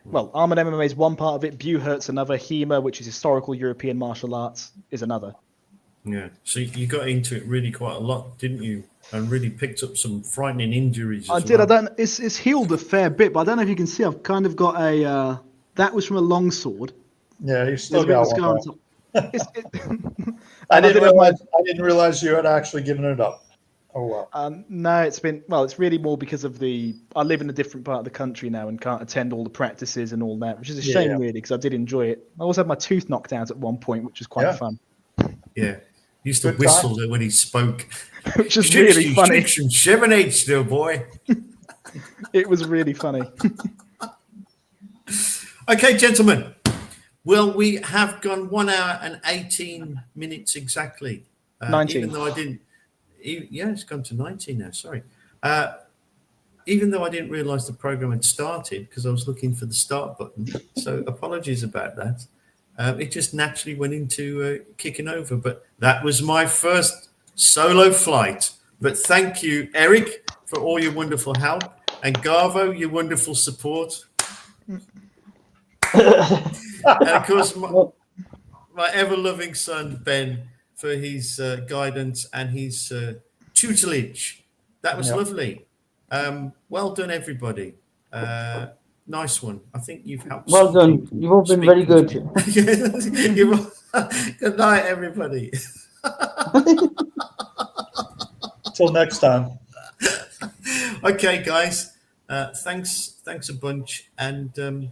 Speaker 2: Well, armored MMA is one part of it. Buhurt's another. HEMA, which is historical European martial arts, is another.
Speaker 1: Yeah. So you got into it really quite a lot, didn't you? And really picked up some frightening injuries.
Speaker 6: I did. Well. It's healed a fair bit, but I don't know if you can see. I've kind of got a. That was from a longsword.
Speaker 3: Yeah, you still got one.
Speaker 2: I
Speaker 3: didn't realize you had actually given it up. Oh wow.
Speaker 2: No, it's really more because of I live in a different part of the country now and can't attend all the practices and all that, which is a shame really, because I did enjoy it. I also had my tooth knocked out at one point, which was quite fun.
Speaker 1: Yeah. He used to whistle when he spoke.
Speaker 2: Which is really funny.
Speaker 1: 7/8 still, boy.
Speaker 2: It was really funny.
Speaker 1: Okay, gentlemen. Well, we have gone 1 hour and 18 minutes exactly.
Speaker 2: 19.
Speaker 1: Even though I didn't. Yeah, it's gone to 19 now. Sorry. Even though I didn't realize the program had started because I was looking for the start button. So apologies about that. It just naturally went into kicking over. But that was my first solo flight. But thank you, Eric, for all your wonderful help. And Garvo, your wonderful support. And of course, my ever-loving son, Ben, for his guidance and his tutelage. That was lovely. Well done, everybody. Nice one. I think you've helped.
Speaker 4: Well done. You've all been very good.
Speaker 1: Good night, everybody.
Speaker 3: Till next time.
Speaker 1: Okay, guys. Thanks a bunch. And
Speaker 4: do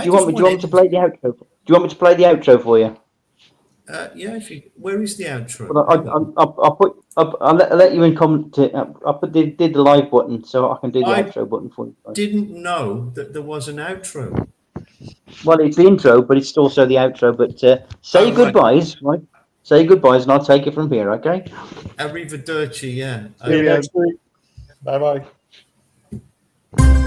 Speaker 4: you want me to play the outro? Do you want me to play the outro for you?
Speaker 1: Yeah. Where is the outro?
Speaker 4: Well, I'll let you in comment. Did the live button, so I can do the outro button for you.
Speaker 1: Didn't know that there was an outro.
Speaker 4: Well, it's the intro, but it's also the outro. But say goodbyes, right? Say goodbyes, and I'll take it from here. Okay.
Speaker 1: Arrivederci. Yeah.
Speaker 3: See you next week. Bye bye.